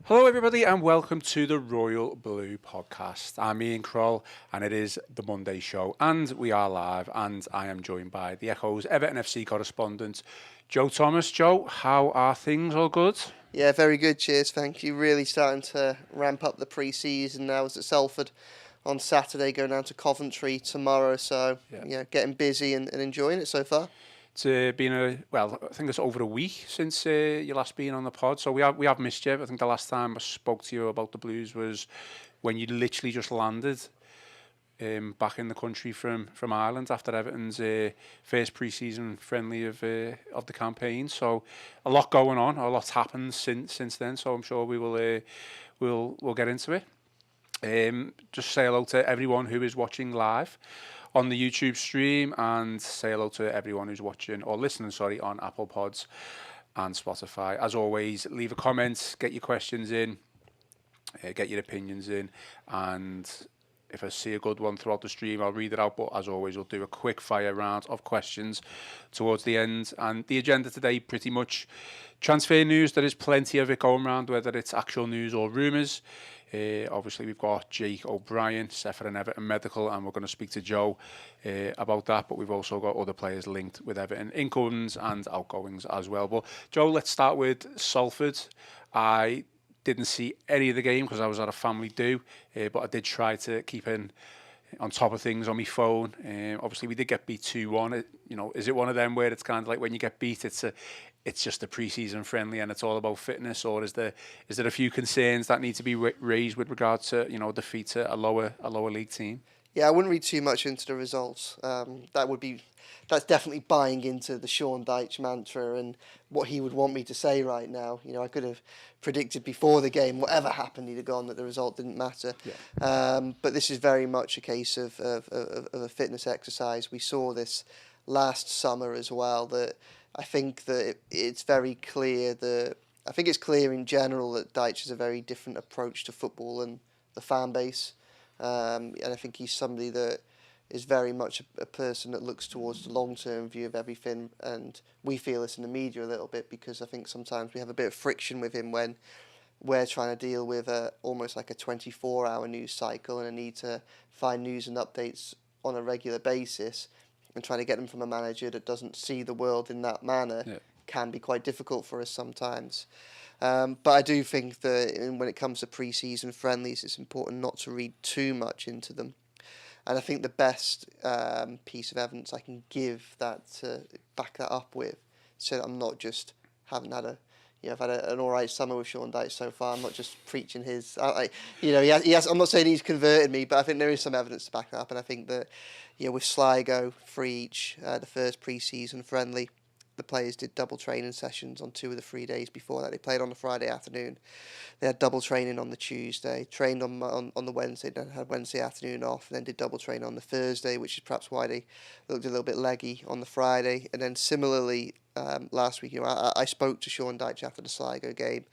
Hello, everybody, and welcome to the Royal Blue podcast. I'm Ian Croll, and it is the Monday show, and we are live. And I am joined by the Echo's Everton FC correspondent, Joe Thomas. Joe, how are things? All good? Yeah, very good. Cheers, thank you. Really starting to ramp up the pre-season now. I was at Salford on Saturday, going down to Coventry tomorrow. So Yeah. getting busy and enjoying it so far. It's been I think it's over a week since you last been on the pod, so we have missed you. I think the last time I spoke to you about the Blues was when you literally just landed back in the country from Ireland after Everton's first pre-season friendly of the campaign. So a lot going on, a lot's happened since then. So I'm sure we will we'll get into it. Just say hello to everyone who is watching live on the YouTube stream, and say hello to everyone who's watching or listening, on Apple Pods and Spotify. As always, leave a comment, get your questions in, get your opinions in, and if I see a good one throughout the stream, I'll read it out. But as always, we'll do a quick fire round of questions towards the end. And the agenda today, pretty much transfer news. There is plenty of it going around, whether it's actual news or rumours. Obviously, we've got Jake O'Brien, Sefer and Everton Medical, and we're going to speak to Joe about that. But we've also got other players linked with Everton, incomings and outgoings as well. But Joe, let's start with Salford. I didn't see any of the game because I was at a family do, but I did try to keep on top of things on my phone. Obviously, we did get beat 2-1. Is it one of them where it's kind of like when you get beat, it's just a pre-season friendly and it's all about fitness, or is there a few concerns that need to be raised with regards to defeat to a lower league team? Yeah, I wouldn't read too much into the results. That's definitely buying into the Sean Dyche mantra and what he would want me to say right now. I could have predicted before the game whatever happened, he'd have gone that the result didn't matter. Yeah. But this is very much a case of a fitness exercise. We saw this last summer as well. That I think that it's very clear that I think it's clear in general that Dyche has a very different approach to football and the fan base. And I think he's somebody that is very much a person that looks towards the long-term view of everything, and we feel this in the media a little bit because I think sometimes we have a bit of friction with him when we're trying to deal with almost like a 24-hour news cycle and a need to find news and updates on a regular basis, and trying to get them from a manager that doesn't see the world in that manner can be quite difficult for us sometimes. But I do think that when it comes to pre-season friendlies, it's important not to read too much into them. And I think the best piece of evidence I can give that to back that up with, so that I'm not just haven't had I've had an all right summer with Sean Dyche so far. I'm not just preaching his. He has. I'm not saying he's converted me, but I think there is some evidence to back that up. And I think that, with Sligo, 3 each, the first pre-season friendly, the players did double training sessions on 2 of the 3 days before that. They played on the Friday afternoon. They had double training on the Tuesday, trained on the Wednesday, then had Wednesday afternoon off, and then did double training on the Thursday, which is perhaps why they looked a little bit leggy on the Friday. And then similarly, last week, I spoke to Sean Dyche after the Sligo game,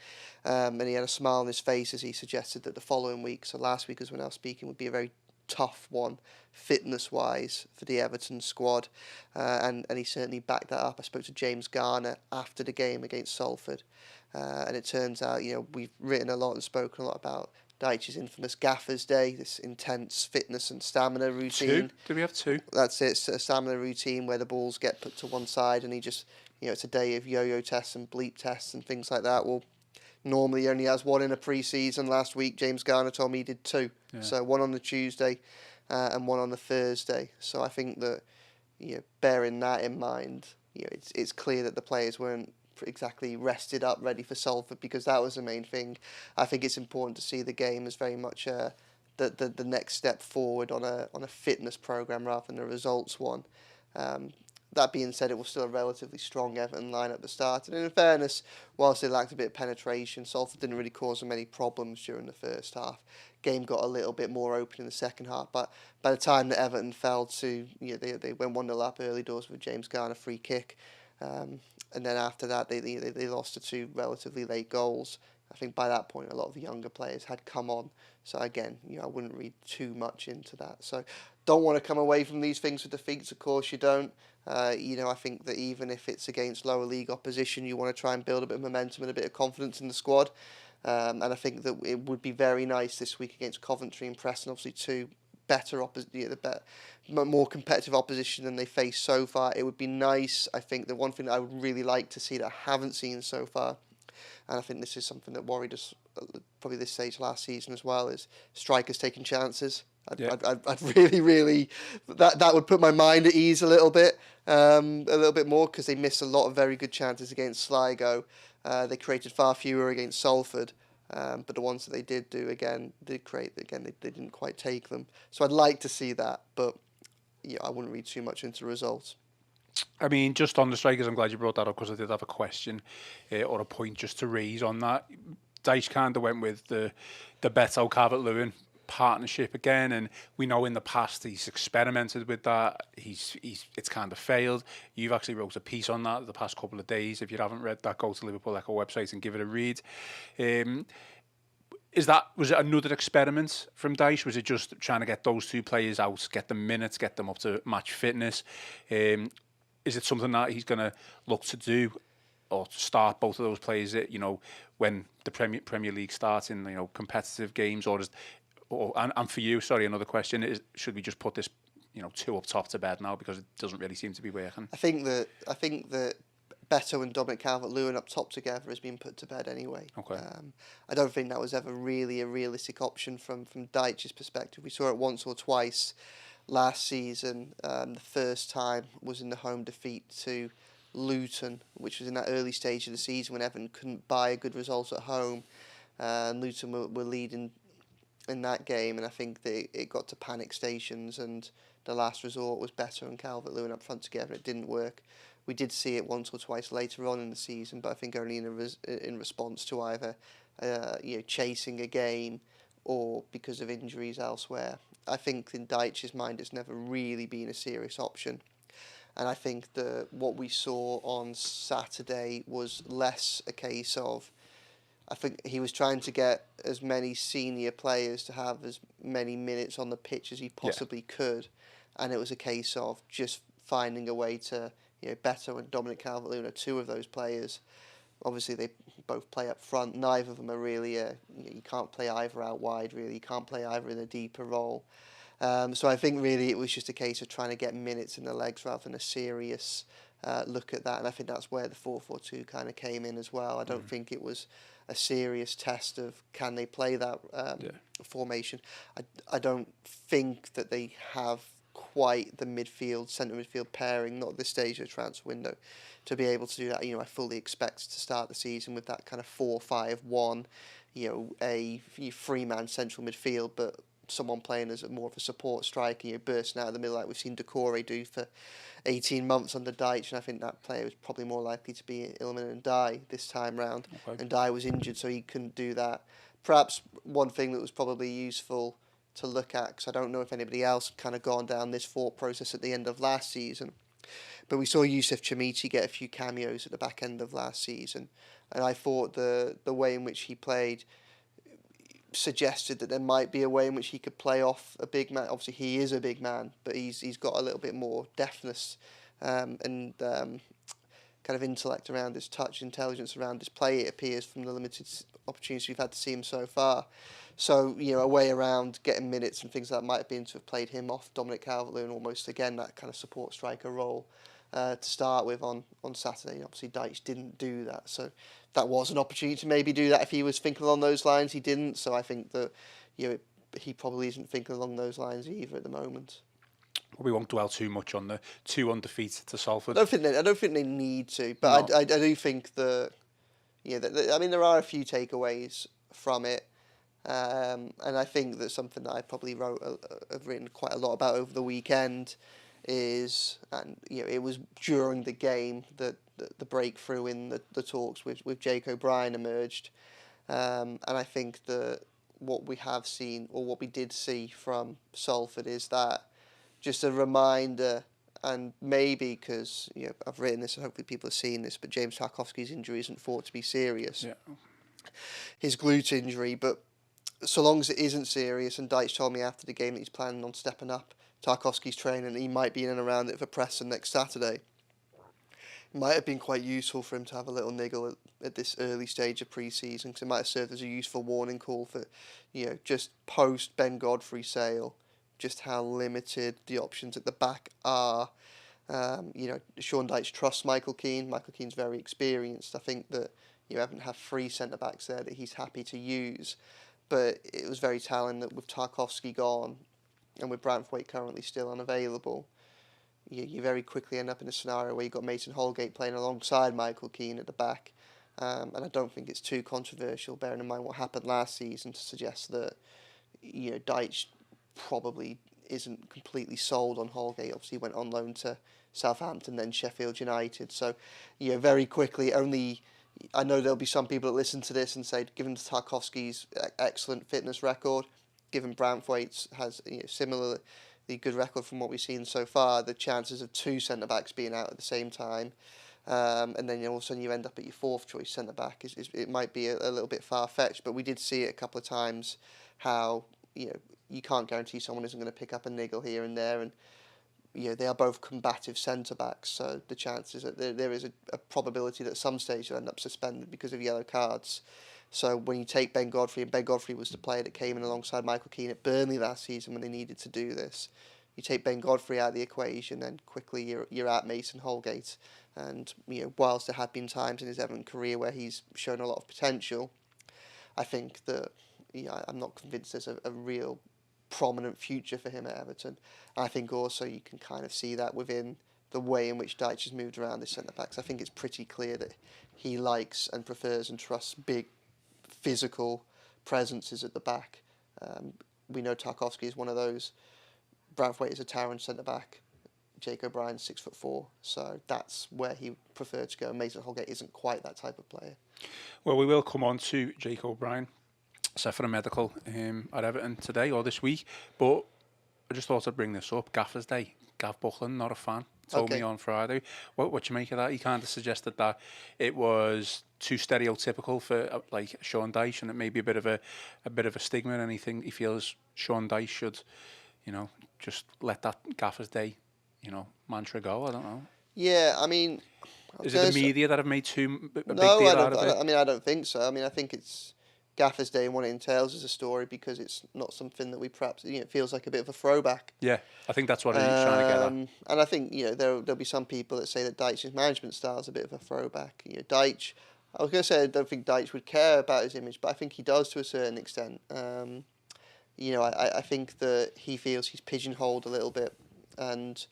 and he had a smile on his face as he suggested that the following week, so last week as we're now speaking, would be a very tough one fitness-wise for the Everton squad, and he certainly backed that up. I spoke to James Garner after the game against Salford, and it turns out, we've written a lot and spoken a lot about Dyche's infamous Gaffer's Day, this intense fitness and stamina routine. 2? Do we have 2? That's it. It's a stamina routine where the balls get put to one side and he just, it's a day of yo-yo tests and bleep tests and things like that. Well, normally he only has 1 in a pre-season. Last week, James Garner told me he did 2. Yeah. So 1 on the Tuesday and 1 on the Thursday. So I think that, bearing that in mind, it's clear that the players weren't exactly rested up, ready for Salford, because that was the main thing. I think it's important to see the game as very much the next step forward on a fitness programme rather than a results one. That being said, it was still a relatively strong Everton line at the start. And in fairness, whilst they lacked a bit of penetration, Salford didn't really cause them any problems during the first half. Game got a little bit more open in the second half. But by the time that Everton fell to, they went 1-0 up early doors with James Garner free kick. And then after that, they lost to 2 relatively late goals. I think by that point, a lot of the younger players had come on. So again, I wouldn't read too much into that. So don't want to come away from these things with defeats. Of course you don't. I think that even if it's against lower league opposition, you want to try and build a bit of momentum and a bit of confidence in the squad. And I think that it would be very nice this week against Coventry and Preston, obviously two better more competitive opposition than they faced so far. It would be nice. I think the one thing that I would really like to see that I haven't seen so far, and I think this is something that worried us probably this stage last season as well, is strikers taking chances. I'd really that would put my mind at ease a little bit more, because they missed a lot of very good chances against Sligo. They created far fewer against Salford, but the ones that they did create they didn't quite take them. So I'd like to see that, but yeah, I wouldn't read too much into the results. I mean, just on the strikers, I'm glad you brought that up, because I did have a question or a point just to raise on that. Dyche kind of went with the Beto Calvert-Lewin partnership again, and we know in the past he's experimented with that. It's kind of failed. You've actually wrote a piece on that the past couple of days. If you haven't read that, go to Liverpool Echo website and give it a read. Was it another experiment from Dyche? Was it just trying to get those two players out, get them minutes, get them up to match fitness? Is it something that he's going to look to do, or start both of those players, when the Premier League starts in, competitive games, and for you, sorry, another question is, should we just put this, two up top to bed now, because it doesn't really seem to be working? I think that Beto and Dominic Calvert-Lewin up top together has been put to bed anyway. Okay. I don't think that was ever really a realistic option from Dyche's perspective. We saw it once or twice last season. The first time was in the home defeat to Luton, which was in that early stage of the season when Everton couldn't buy a good result at home. And Luton were leading in that game, and I think it got to panic stations, and the last resort was Beto and Calvert-Lewin up front together. It didn't work. We did see it once or twice later on in the season, but I think only in response to either chasing a game or because of injuries elsewhere. I think in Dyche's mind it's never really been a serious option. And I think that what we saw on Saturday was less a case of, I think he was trying to get as many senior players to have as many minutes on the pitch as he possibly could. And it was a case of just finding a way to, Beto and Dominic Calvert-Lewin are two of those players. Obviously, they both play up front. Neither of them are really, you can't play either out wide, really. You can't play either in a deeper role. So I think really it was just a case of trying to get minutes in the legs rather than a serious look at that. And I think that's where the 4-4-2 kind of came in as well. I don't think it was a serious test of can they play that formation. I don't think that they have quite the centre midfield pairing, not at this stage of the transfer window, to be able to do that. I fully expect to start the season with that kind of 4-5-1, a three-man central midfield, but someone playing as more of a support striker, bursting out of the middle like we've seen Decore do for 18 months under Dyche, and I think that player was probably more likely to be Ilman and Dyche this time round. Okay. And Dyche was injured, so he couldn't do that. Perhaps one thing that was probably useful to look at, because I don't know if anybody else had kind of gone down this thought process at the end of last season, but we saw Youssef Chamichi get a few cameos at the back end of last season, and I thought the way in which he played suggested that there might be a way in which he could play off a big man. Obviously, he is a big man, but he's got a little bit more deftness and kind of intellect around his touch, intelligence around his play, it appears, from the limited opportunities we've had to see him so far. So, a way around getting minutes and things like that might have been to have played him off Dominic Calvert-Lewin, almost, again, that kind of support striker role to start with on Saturday. Obviously, Dyche didn't do that, so that was an opportunity to maybe do that if he was thinking along those lines. He didn't, so I think that he probably isn't thinking along those lines either at the moment. Well, we won't dwell too much on the two undefeated to Salford. I don't think they need to, but no. I do think that I mean, there are a few takeaways from it, and I think that something that I probably have written quite a lot about over the weekend is, and it was during the game that the breakthrough in the talks with Jake O'Brien emerged, and I think that what we have seen, or what we did see from Salford, is that just a reminder, and maybe because I've written this and hopefully people have seen this, but James Tarkowski's injury isn't thought to be serious. Yeah. His glute injury, but so long as it isn't serious, and Dyche told me after the game that he's planning on stepping up Tarkowski's training, he might be in and around it for Preston next Saturday. might have been quite useful for him to have a little niggle at this early stage of pre-season, because it might have served as a useful warning call for, just post Ben Godfrey sale, just how limited the options at the back are. Sean Dyche trusts Michael Keane. Michael Keane's very experienced. I think that Everton have 3 centre-backs there that he's happy to use. But it was very telling that with Tarkowski gone and with Branthwaite currently still unavailable, you very quickly end up in a scenario where you've got Mason Holgate playing alongside Michael Keane at the back. And I don't think it's too controversial, bearing in mind what happened last season, to suggest that Dyche probably isn't completely sold on Holgate. Obviously, he went on loan to Southampton, then Sheffield United. So, very quickly, I know there'll be some people that listen to this and say, given Tarkowski's excellent fitness record, given Branthwaite's has similarly good record from what we've seen so far, the chances of 2 centre-backs being out at the same time, and then all of a sudden you end up at your 4th choice centre-back, it might be a little bit far-fetched, but we did see it a couple of times how you can't guarantee someone isn't going to pick up a niggle here and there, and they are both combative centre-backs, so the chances that there is a probability that at some stage you'll end up suspended because of yellow cards. So when you take Ben Godfrey, and Ben Godfrey was the player that came in alongside Michael Keane at Burnley last season when they needed to do this, you take Ben Godfrey out of the equation, then quickly you're at Mason Holgate. And whilst there have been times in his Everton career where he's shown a lot of potential, I think that I'm not convinced there's a real prominent future for him at Everton. I think also you can kind of see that within the way in which Dyche has moved around his centre-backs. I think it's pretty clear that he likes and prefers and trusts big physical presences at the back. We know Tarkowski is one of those. Branthwaite is a towering centre-back. Jake O'Brien's 6'4", so that's where he preferred to go. Mason Holgate isn't quite that type of player. Well, we will come on to Jake O'Brien, set for a medical at Everton today or this week, but I just thought I'd bring this up. Gaffer's Day. Gav Buckland, not a fan, told me on Friday. What you make of that? He kind of suggested that it was too stereotypical for like Sean Dyche, and it may be a bit of a stigma, and anything he feels Sean Dyche should, just let that Gaffer's Day, mantra go. I don't know. Yeah, I mean, is it the media that have made a big deal out of it? I don't think so. I mean, I think it's Gaffer's Day and what it entails as a story, because it's not something that we perhaps, it feels like a bit of a throwback. Yeah, I think that's what he's trying to get at. And I think, there'll be some people that say that Dyche's management style is a bit of a throwback. Dyche, I was going to say I don't think Dyche would care about his image, but I think he does to a certain extent. I think that he feels he's pigeonholed a little bit, and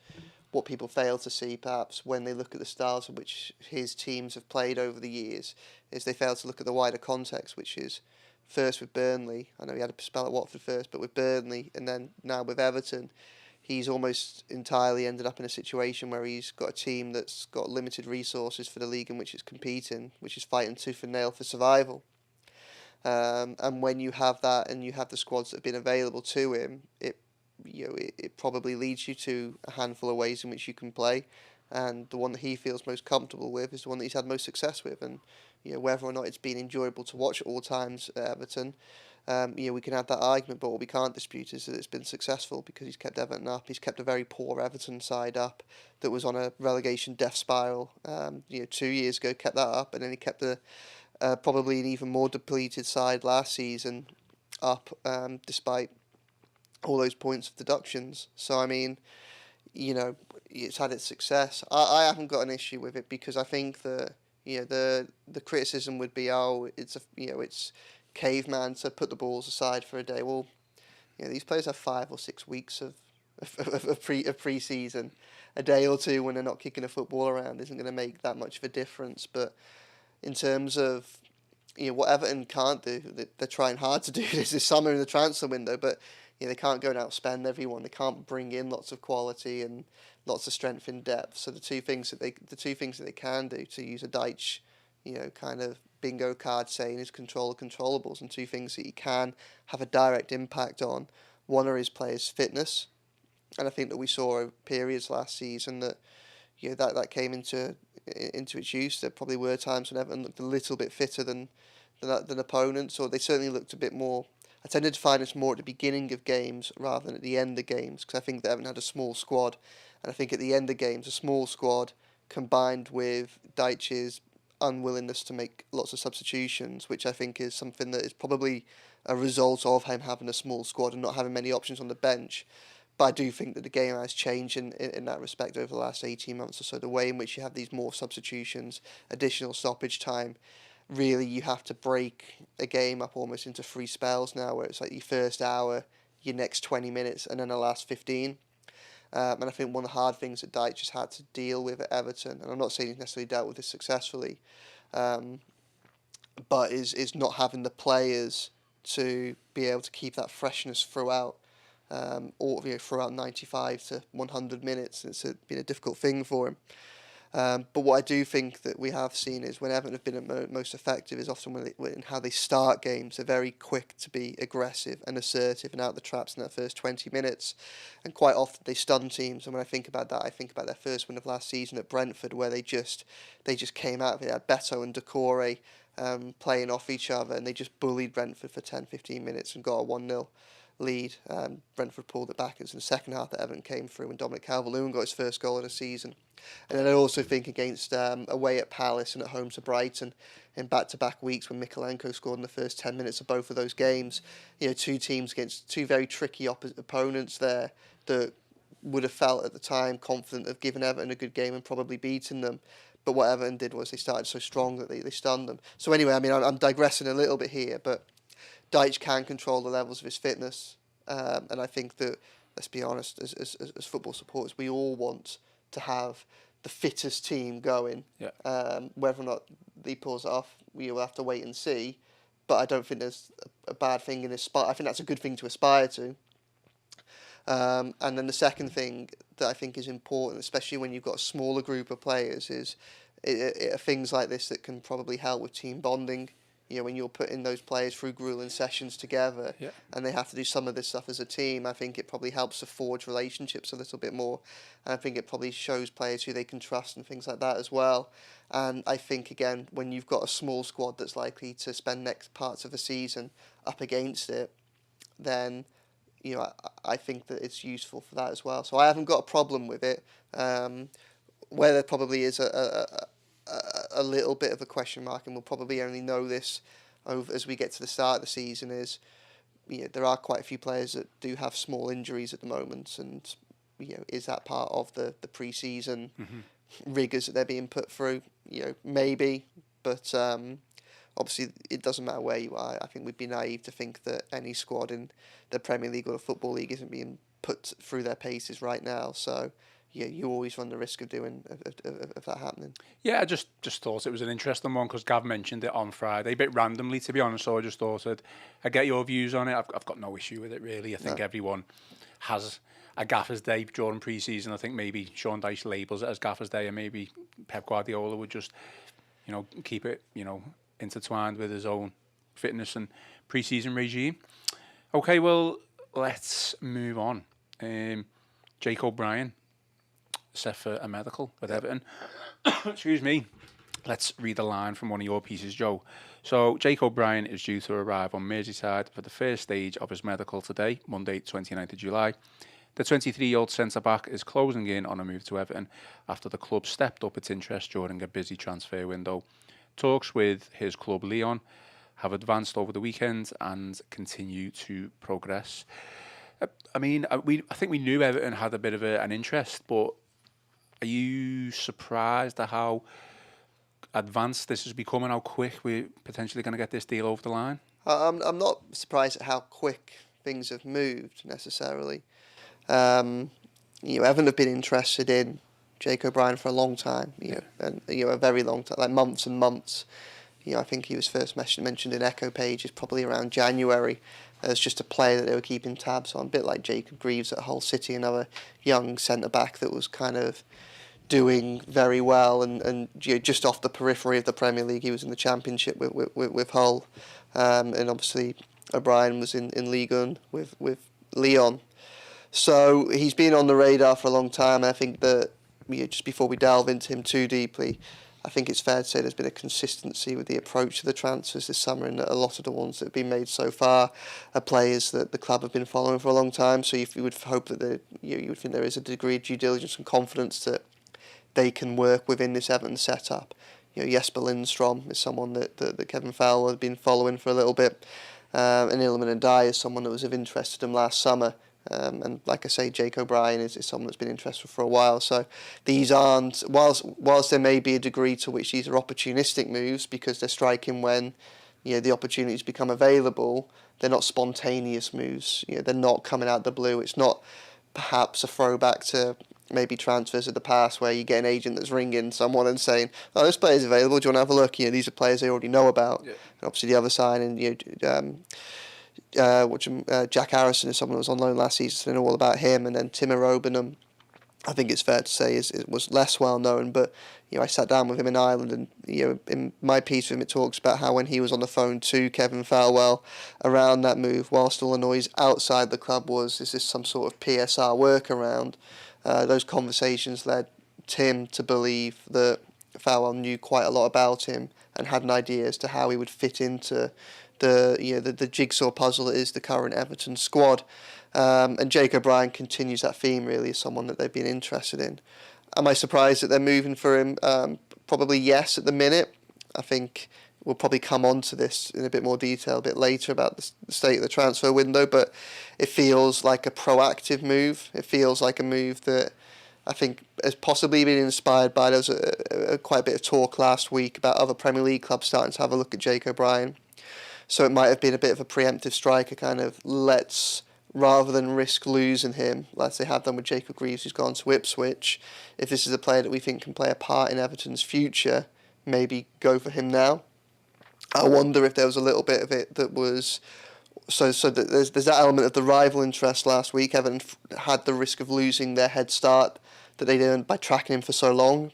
what people fail to see perhaps when they look at the styles in which his teams have played over the years is they fail to look at the wider context, which is first with Burnley. I know he had a spell at Watford first, but with Burnley and then now with Everton, he's almost entirely ended up in a situation where he's got a team that's got limited resources for the league in which it's competing, which is fighting tooth and nail for survival. And when you have that and you have the squads that have been available to him, it probably leads you to a handful of ways in which you can play, and the one that he feels most comfortable with is the one that he's had most success with. And whether or not it's been enjoyable to watch at all times at Everton, we can have that argument, but what we can't dispute is that it's been successful because he's kept Everton up. He's kept a very poor Everton side up that was on a relegation death spiral 2 years ago, kept that up, and then he kept probably an even more depleted side last season up, despite all those points of deductions. So I mean, it's had its success. I haven't got an issue with it, because I think that the criticism would be, it's caveman to put the balls aside for a day. Well, these players have 5 or 6 weeks of pre-season. A day or two when they're not kicking a football around isn't going to make that much of a difference. But in terms of what Everton can't do, they're trying hard to do this summer in the transfer window, but they can't go and outspend everyone. They can't bring in lots of quality and lots of strength in depth. So the two things that they can do, to use a Dyche, kind of bingo card saying, is control the controllables, and two things that he can have a direct impact on. One are his players' fitness, and I think that we saw periods last season that that came into its use. There probably were times when Everton looked a little bit fitter than opponents, or they certainly looked a bit more. I tended to find it's more at the beginning of games rather than at the end of games, because I think that Everton had a small squad, and I think at the end of games, a small squad combined with Dyche's unwillingness to make lots of substitutions, which I think is something that is probably a result of him having a small squad and not having many options on the bench. But I do think that the game has changed in that respect over the last 18 months or so. The way in which you have these more substitutions, additional stoppage time, really you have to break a game up almost into 3 spells now, where it's like your first hour, your next 20 minutes, and then the last 15. And I think one of the hard things that Dyche has had to deal with at Everton, and I'm not saying he's necessarily dealt with this successfully, but is not having the players to be able to keep that freshness throughout, or throughout 95 to 100 minutes. It's been a difficult thing for him. But what I do think that we have seen is when Everton have been most effective is often when how they start games. They're very quick to be aggressive and assertive and out the traps in that first 20 minutes. And quite often they stun teams. And when I think about that, I think about their first win of last season at Brentford, where they just came out of it. They had Beto and Decore playing off each other, and they just bullied Brentford for 10-15 minutes and got a 1-0 lead. Brentford pulled it back. It was in the second half that Everton came through when Dominic Calvert-Lewin got his first goal of the season. And then I also think against away at Palace and at home to Brighton in back-to-back weeks when Mikalenko scored in the first 10 minutes of both of those games. Two teams against two very tricky opponents there that would have felt at the time confident of giving Everton a good game and probably beating them. But what Everton did was they started so strong that they stunned them. So anyway, I mean, I'm digressing a little bit here, but Dyche can control the levels of his fitness. And I think that, let's be honest, as football supporters, we all want to have the fittest team going. Yeah. Whether or not he pulls it off, we will have to wait and see. But I don't think there's a bad thing in aspire. I think that's a good thing to aspire to. And then the second thing that I think is important, especially when you've got a smaller group of players, is it are things like this that can probably help with team bonding. When you're putting those players through grueling sessions together, yeah, and they have to do some of this stuff as a team, I think it probably helps to forge relationships a little bit more. And I think it probably shows players who they can trust and things like that as well. And I think, again, when you've got a small squad that's likely to spend next parts of the season up against it, then I think that it's useful for that as well. So I haven't got a problem with it. Where there probably is a little bit of a question mark, and we'll probably only know this as we get to the start of the season, is there are quite a few players that do have small injuries at the moment, and is that part of the pre-season rigours that they're being put through? Maybe, but obviously it doesn't matter where you are. I think we'd be naive to think that any squad in the Premier League or the Football League isn't being put through their paces right now. So you always run the risk of that happening. Yeah, I just thought it was an interesting one because Gav mentioned it on Friday, a bit randomly to be honest. So I just thought I get your views on it. I've got no issue with it really. I think everyone has a gaffer's day during pre-season. I think maybe Sean Dyche labels it as gaffer's day, and maybe Pep Guardiola would just keep it intertwined with his own fitness and pre-season regime. Okay, well let's move on. Jake O'Brien set for a medical with Everton. Excuse me. Let's read a line from one of your pieces, Joe. So, Jake O'Brien is due to arrive on Merseyside for the first stage of his medical today, Monday, 29th of July. The 23-year-old centre-back is closing in on a move to Everton after the club stepped up its interest during a busy transfer window. Talks with his club, Lyon, have advanced over the weekend and continue to progress. I think we knew Everton had a bit of an interest, but are you surprised at how advanced this has become and how quick we're potentially going to get this deal over the line? I'm not surprised at how quick things have moved necessarily. Everton have been interested in Jake O'Brien for a long time, and a very long time, like months and months. I think he was first mentioned in Echo pages probably around January as just a player that they were keeping tabs on, a bit like Jacob Greaves at Hull City, another young centre-back that was kind of doing very well and just off the periphery of the Premier League. He was in the Championship with Hull, and obviously O'Brien was in Ligue 1 with Lyon. So he's been on the radar for a long time. I think that just before we delve into him too deeply, I think it's fair to say there's been a consistency with the approach to the transfers this summer, and a lot of the ones that have been made so far are players that the club have been following for a long time. So you would hope that you would think there is a degree of due diligence and confidence that they can work within this Everton setup. Jesper Lindstrom is someone that Kevin Fowler had been following for a little bit, and Iliman Ndiaye is someone that was of interest to him last summer. And like I say, Jake O'Brien is someone that's been interested for a while. So these aren't, whilst there may be a degree to which these are opportunistic moves because they're striking when the opportunities become available, they're not spontaneous moves. They're not coming out of the blue. It's not perhaps a throwback to maybe transfers of the past where you get an agent that's ringing someone and saying, "Oh, this player's available. Do you want to have a look?" These are players they already know about. Yeah. And obviously the other side, and Jack Harrison is someone that was on loan last season, so they know all about him. And then Timo Robenham, I think it's fair to say, it was less well known, but I sat down with him in Ireland, and in my piece with him it talks about how when he was on the phone to Kevin Falwell around that move, whilst all the noise outside the club was, is this some sort of PSR workaround? Those conversations led Tim to believe that Falwell knew quite a lot about him and had an idea as to how he would fit into the jigsaw puzzle that is the current Everton squad. And Jake O'Brien continues that theme, really, as someone that they've been interested in. Am I surprised that they're moving for him? Probably yes at the minute. I think we'll probably come on to this in a bit more detail a bit later about the state of the transfer window, but it feels like a proactive move. It feels like a move that I think has possibly been inspired by, there was quite a bit of talk last week about other Premier League clubs starting to have a look at Jake O'Brien. So it might have been a bit of a preemptive striker, kind of rather than risk losing him, like they have done with Jacob Greaves, who's gone to Ipswich, if this is a player that we think can play a part in Everton's future, maybe go for him now. I wonder if there was a little bit of it that was... So that there's that element of the rival interest last week. Everton had the risk of losing their head start that they'd earned by tracking him for so long.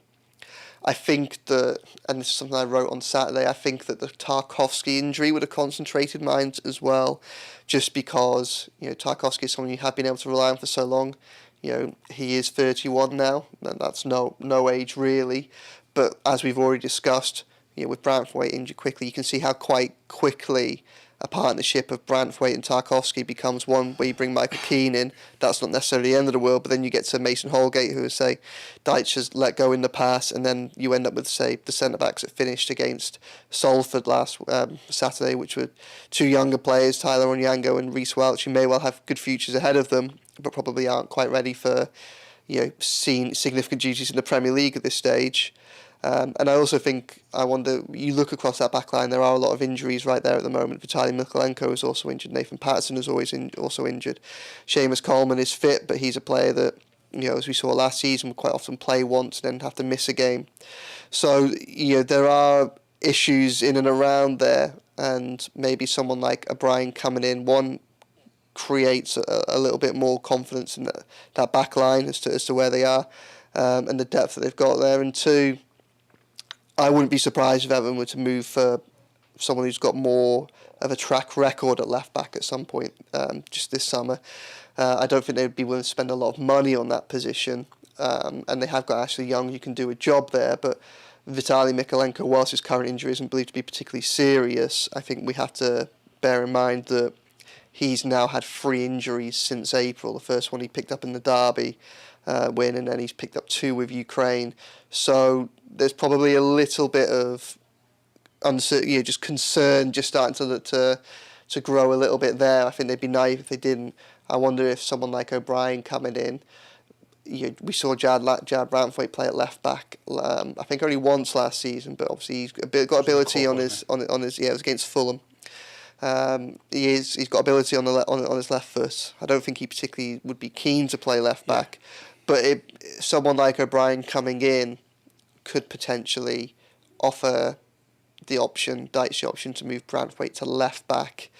I think that, and this is something I wrote on Saturday, I think that the Tarkowski injury would have concentrated minds as well, just because Tarkowski is someone you have been able to rely on for so long. He is 31 now, and that's no age really. But as we've already discussed, with Branthwaite injured quickly, you can see how quite quickly a partnership of Branthwaite and Tarkowski becomes one where you bring Michael Keane in. That's not necessarily the end of the world, but then you get to Mason Holgate, who, say, Dyche has let go in the past, and then you end up with, say, the centre-backs that finished against Salford last Saturday, which were two younger players, Tyler Onyango and Reece Welch, who may well have good futures ahead of them, but probably aren't quite ready for seeing significant duties in the Premier League at this stage. And I also think, you look across that back line, there are a lot of injuries right there at the moment. Vitaly Mykolenko is also injured. Nathan Patterson is also injured. Seamus Coleman is fit, but he's a player that, as we saw last season, would quite often play once and then have to miss a game. So, there are issues in and around there, and maybe someone like O'Brien coming in, creates a little bit more confidence in that back line as to where they are, and the depth that they've got there, and two, I wouldn't be surprised if Everton were to move for someone who's got more of a track record at left back at some point just this summer. I don't think they'd be willing to spend a lot of money on that position, and they have got Ashley Young who can do a job there, but Vitaly Mykolenko, whilst his current injury isn't believed to be particularly serious, I think we have to bear in mind that he's now had 3 injuries since April. The first one he picked up in the Derby win, and then he's picked up 2 with Ukraine. So there's probably a little bit of uncertainty, just concern, just starting to grow a little bit there. I think they'd be naive if they didn't. I wonder if someone like O'Brien coming in, we saw Jad Branthwaite play at left back. I think only once last season, but obviously he's got ability on his. It was against Fulham. He's got ability on his left foot. I don't think he particularly would be keen to play left back, but someone like O'Brien coming in could potentially offer the option, Dyche the option, to move Branthwaite to left back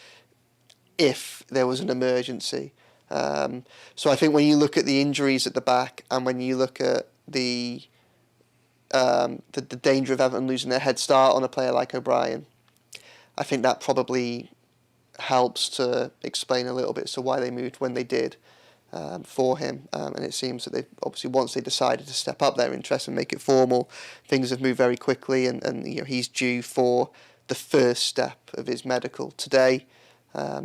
if there was an emergency. So I think when you look at the injuries at the back, and when you look at the danger of Everton losing their head start on a player like O'Brien, I think that probably helps to explain a little bit as to why they moved when they did for him. And it seems that they obviously, once they decided to step up their interest and make it formal, things have moved very quickly, and he's due for the first step of his medical today.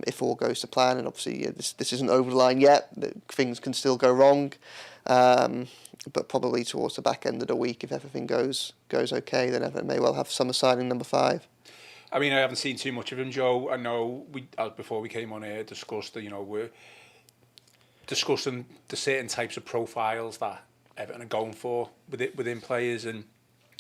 if all goes to plan. And obviously, this isn't over the line yet. Things can still go wrong. But probably towards the back end of the week, if everything goes okay, then Everton may well have summer signing number 5. I mean, I haven't seen too much of him, Joe. I know before we came on here, discussed that, we're discussing the certain types of profiles that Everton are going for within players, and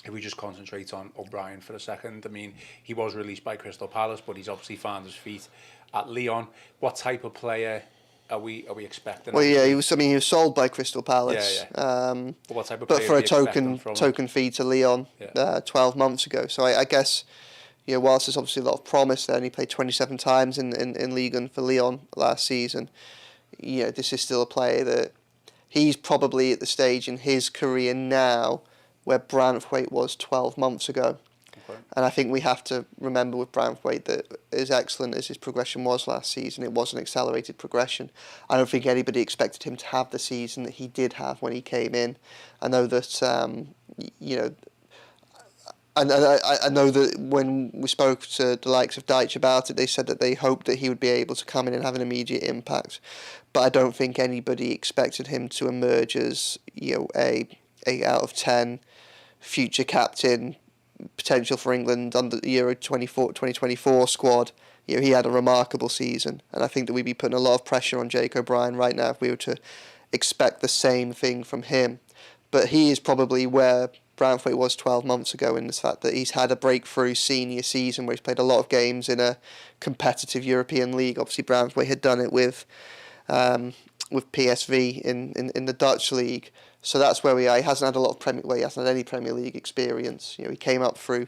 if we just concentrate on O'Brien for a second, I mean, he was released by Crystal Palace, but he's obviously found his feet at Lyon. What type of player are we expecting? Well, yeah, he was sold by Crystal Palace. But what type of but player for are a we token fee to Lyon 12 months ago. So I guess, whilst there's obviously a lot of promise there, and he played 27 times in Ligue 1 for Lyon last season, this is still a player that he's probably at the stage in his career now where Branthwaite was 12 months ago. Okay. And I think we have to remember with Branthwaite that as excellent as his progression was last season, it was an accelerated progression. I don't think anybody expected him to have the season that he did have when he came in. I know that, I know that when we spoke to the likes of Dyche about it, they said that they hoped that he would be able to come in and have an immediate impact. But I don't think anybody expected him to emerge as, a 8 out of 10 future captain, potential for England under the Euro 2024 squad. He had a remarkable season, and I think that we'd be putting a lot of pressure on Jake O'Brien right now if we were to expect the same thing from him. But he is probably where Branthwaite was 12 months ago, in the fact that he's had a breakthrough senior season where he's played a lot of games in a competitive European league. Obviously, Branthwaite had done it with PSV in the Dutch league. So that's where we are. He hasn't had a lot of he hasn't had any Premier League experience. He came up through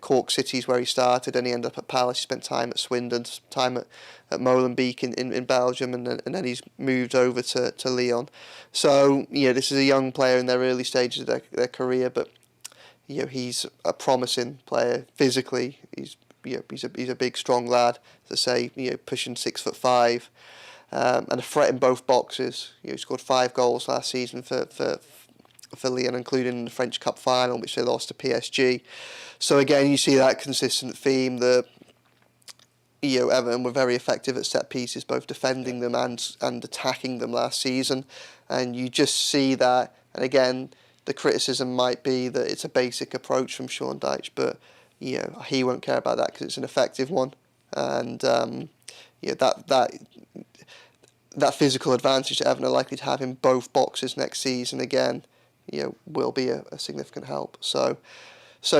Cork City's where he started, and he ended up at Palace. He spent time at Swindon, time at Molenbeek in Belgium, and then he's moved over to Lyon. So this is a young player in their early stages of their career, but he's a promising player physically. He's a big, strong lad. As I say, pushing 6'5". And a threat in both boxes. He scored 5 goals last season for Lyon, including the French Cup final, which they lost to PSG. So again, you see that consistent theme that Everton were very effective at set pieces, both defending them and attacking them last season, and you just see that. And again, the criticism might be that it's a basic approach from Sean Dyche, but he won't care about that because it's an effective one, and that physical advantage that Everton are likely to have in both boxes next season again, will be a significant help. So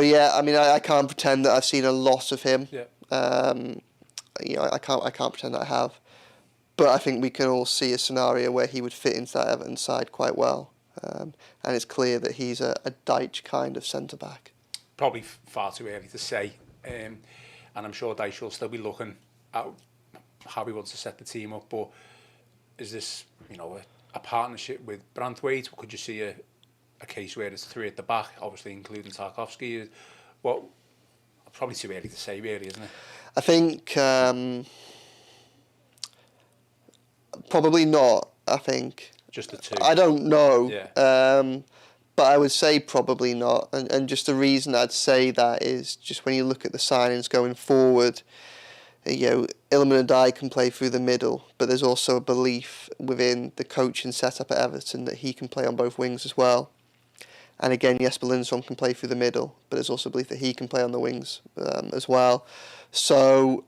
yeah, I mean, I can't pretend that I've seen a lot of him. Yeah. I can't pretend that I have, but I think we can all see a scenario where he would fit into that Everton side quite well, and it's clear that he's a Dyche kind of centre back. Probably far too early to say, and I'm sure Dyche will still be looking at how he wants to set the team up, but is this, a partnership with Branthwaite, or could you see a case where it's 3 at the back, obviously including Tarkowski? Well, probably too early to say, really, isn't it? I think probably not. I think just the 2. I don't know. Yeah. But I would say probably not, and just the reason I'd say that is just when you look at the signings going forward. Iliman Ndiaye can play through the middle, but there's also a belief within the coaching setup at Everton that he can play on both wings as well. And again, Jesper Lindstrom can play through the middle, but there's also a belief that he can play on the wings as well. So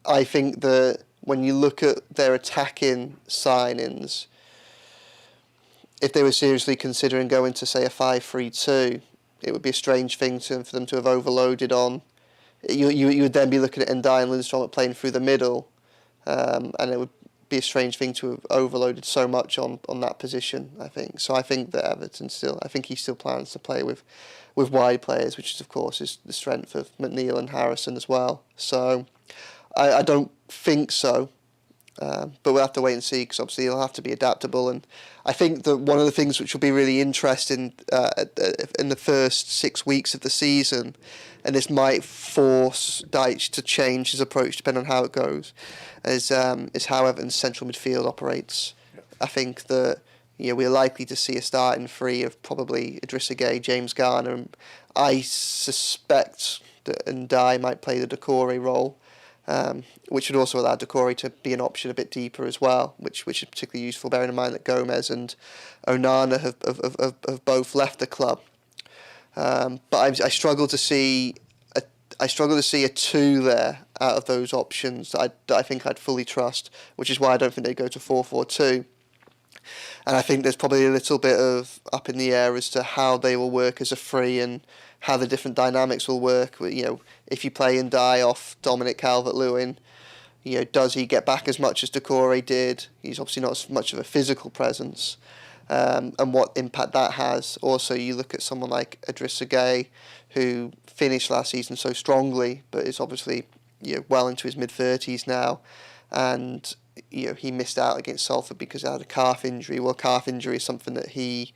I think that when you look at their attacking signings, if they were seriously considering going to, say, a 5-3-2, it would be a strange thing for them to have overloaded on. You would then be looking at Ndiaye and Lindstrom playing through the middle, and it would be a strange thing to have overloaded so much on that position, I think. So I think that Everton he still plans to play with wide players, which is, of course, is the strength of McNeil and Harrison as well. So I don't think so, but we'll have to wait and see, because obviously he'll have to be adaptable. And I think that one of the things which will be really interesting in the first 6 weeks of the season, and this might force Dyche to change his approach depending on how it goes, is how Everton's central midfield operates. Yeah. I think that we're likely to see a starting 3 of probably Idrissa Gueye, James Garner. I suspect that Ndiaye might play the Decore role. which would also allow Decore to be an option a bit deeper as well, which is particularly useful, bearing in mind that Gomez and Onana have both left the club. But I struggle to see a two there out of those options that I think I'd fully trust, which is why I don't think they go to 4-4-2. And I think there's probably a little bit of up in the air as to how they will work as a free and how the different dynamics will work. You know, if you play and die off Dominic Calvert-Lewin, you know, does he get back as much as Decore did? He's obviously not as much of a physical presence. And what impact that has. Also, you look at someone like Idrissa Gueye, who finished last season so strongly, but is obviously, you know, well into his mid-30s now, and you know, he missed out against Salford because he had a calf injury. Well, calf injury is something that he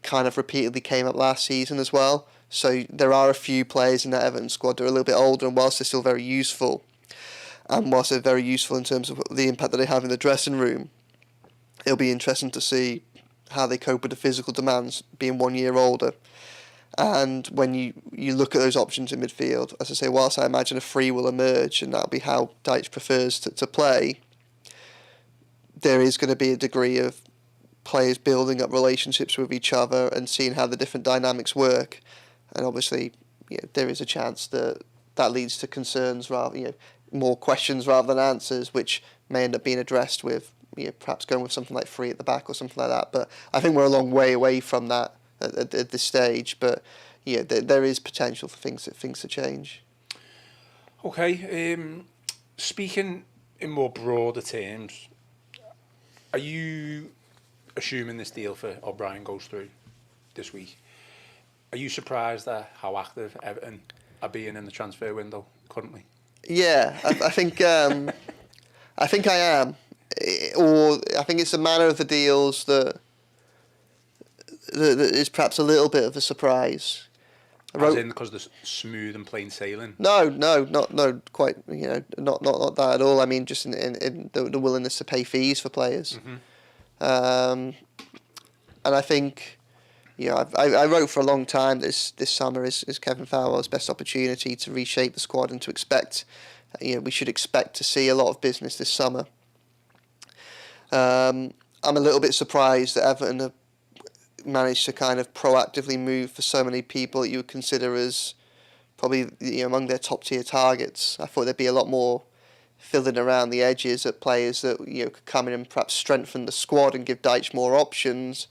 kind of repeatedly came up last season as well. So there are a few players in that Everton squad that are a little bit older, and whilst they're still very useful, and whilst they're very useful in terms of the impact that they have in the dressing room, it'll be interesting to see how they cope with the physical demands being 1 year older. And when you look at those options in midfield, as I say, whilst I imagine a free will emerge, and that'll be how Dyche prefers to play, there is going to be a degree of players building up relationships with each other and seeing how the different dynamics work. And obviously, you know, there is a chance that leads to concerns rather, you know, more questions rather than answers, which may end up being addressed with, you know, perhaps going with something like free at the back or something like that. But I think we're a long way away from that at this stage. But yeah, there is potential for things to change. Okay, speaking in more broader terms, are you assuming this deal for O'Brien goes through this week? Are you surprised at how active Everton are being in the transfer window currently? Yeah, I think I am. Or I think it's a manner of the deals that is perhaps a little bit of a surprise. As in because they're smooth and plain sailing? No, not quite. You know, not that at all. I mean, just in the willingness to pay fees for players. Mm-hmm. And I think, you know, I wrote for a long time this summer is Kevin Farwell's best opportunity to reshape the squad and to expect, you know, we should expect to see a lot of business this summer. I'm a little bit surprised that Everton have managed to kind of proactively move for so many people that you would consider as probably, you know, among their top tier targets. I thought there'd be a lot more filling around the edges at players that, you know, could come in and perhaps strengthen the squad and give Dyche more options,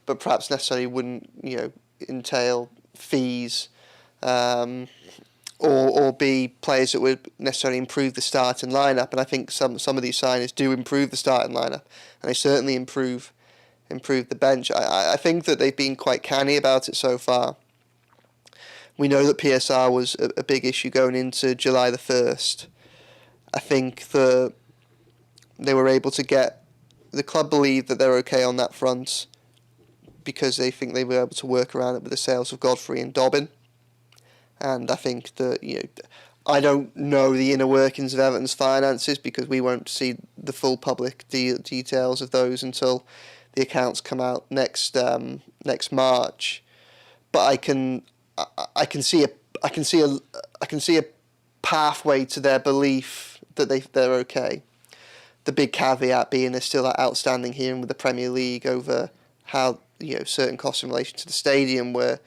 but perhaps necessarily wouldn't, you know, entail fees, or be players that would necessarily improve the starting lineup. And I think some of these signings do improve the starting lineup, and they certainly improve the bench. I think that they've been quite canny about it so far. We know that PSR was a big issue going into July the 1st. I think that they were able to get, the club believe that they're okay on that front because they think they were able to work around it with the sales of Godfrey and Dobbin. And I think that, you know, I don't know the inner workings of Everton's finances because we won't see the full public details of those until the accounts come out next March. But I can see a pathway to their belief that they're okay. The big caveat being there's still that outstanding hearing with the Premier League over how, you know, certain costs in relation to the stadium were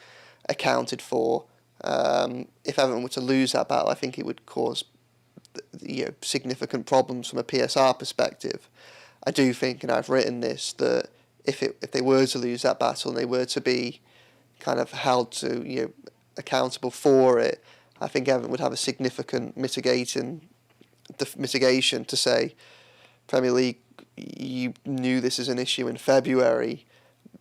accounted for. If Everton were to lose that battle, I think it would cause, you know, significant problems from a PSR perspective. I do think, and I've written this, that if they were to lose that battle and they were to be kind of held to, you know, accountable for it, I think Everton would have a significant mitigation to say, Premier League, you knew this is an issue in February.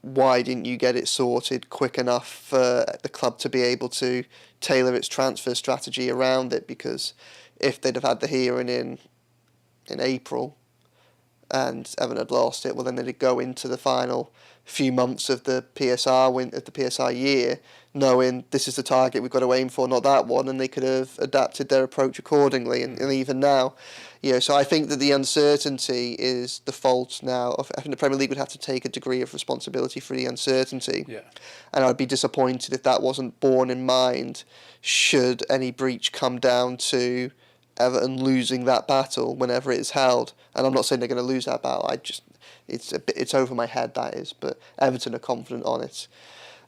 Why didn't you get it sorted quick enough for the club to be able to tailor its transfer strategy around it? Because if they'd have had the hearing in April and Everton had lost it, well, then they'd go into the final few months of the PSR year knowing this is the target we've got to aim for, not that one, and they could have adapted their approach accordingly. And even now, you know, so I think that the uncertainty is the fault now. I think the Premier League would have to take a degree of responsibility for the uncertainty. Yeah. And I'd be disappointed if that wasn't borne in mind should any breach come down to Everton losing that battle whenever it is held. And I'm not saying they're going to lose that battle. It's over my head, that is. But Everton are confident on it.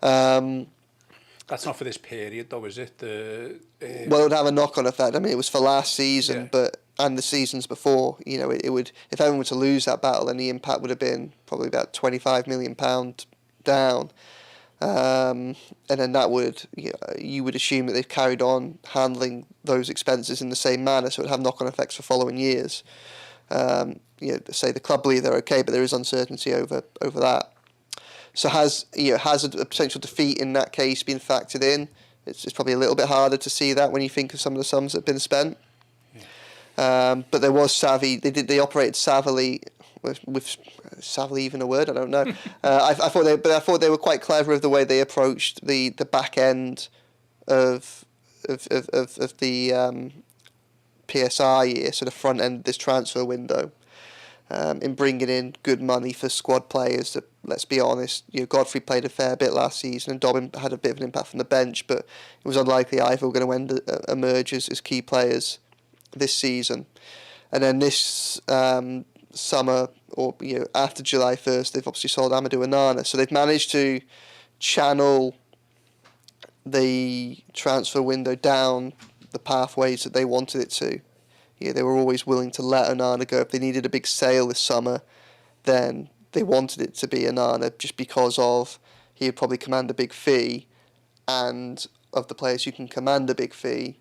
That's not for this period, though, is it? Well, it would have a knock-on effect. I mean, it was for last season, and the seasons before. You know, it would, if Everton were to lose that battle, then the impact would have been probably about £25 million down. And then that would, you would assume that they've carried on handling those expenses in the same manner, so it would have knock-on effects for following years. Say the club believe they're okay, but there is uncertainty over that. So has a potential defeat in that case been factored in? It's probably a little bit harder to see that when you think of some of the sums that have been spent. Yeah. But there was savvy. They operated savvily. With savvily even a word? I don't know. I thought they were quite clever of the way they approached the back end of the PSR year, so the front end of this transfer window, in bringing in good money for squad players. That, let's be honest, Godfrey played a fair bit last season, and Dobbin had a bit of an impact from the bench, but it was unlikely either were going to emerge as key players this season. And then this summer, or after July 1st, they've obviously sold Amadou Onana, so they've managed to channel the transfer window down the pathways that they wanted it to. They were always willing to let Onana go. If they needed a big sale this summer, then they wanted it to be Onana, just because of he would probably command a big fee, and of the players who can command a big fee,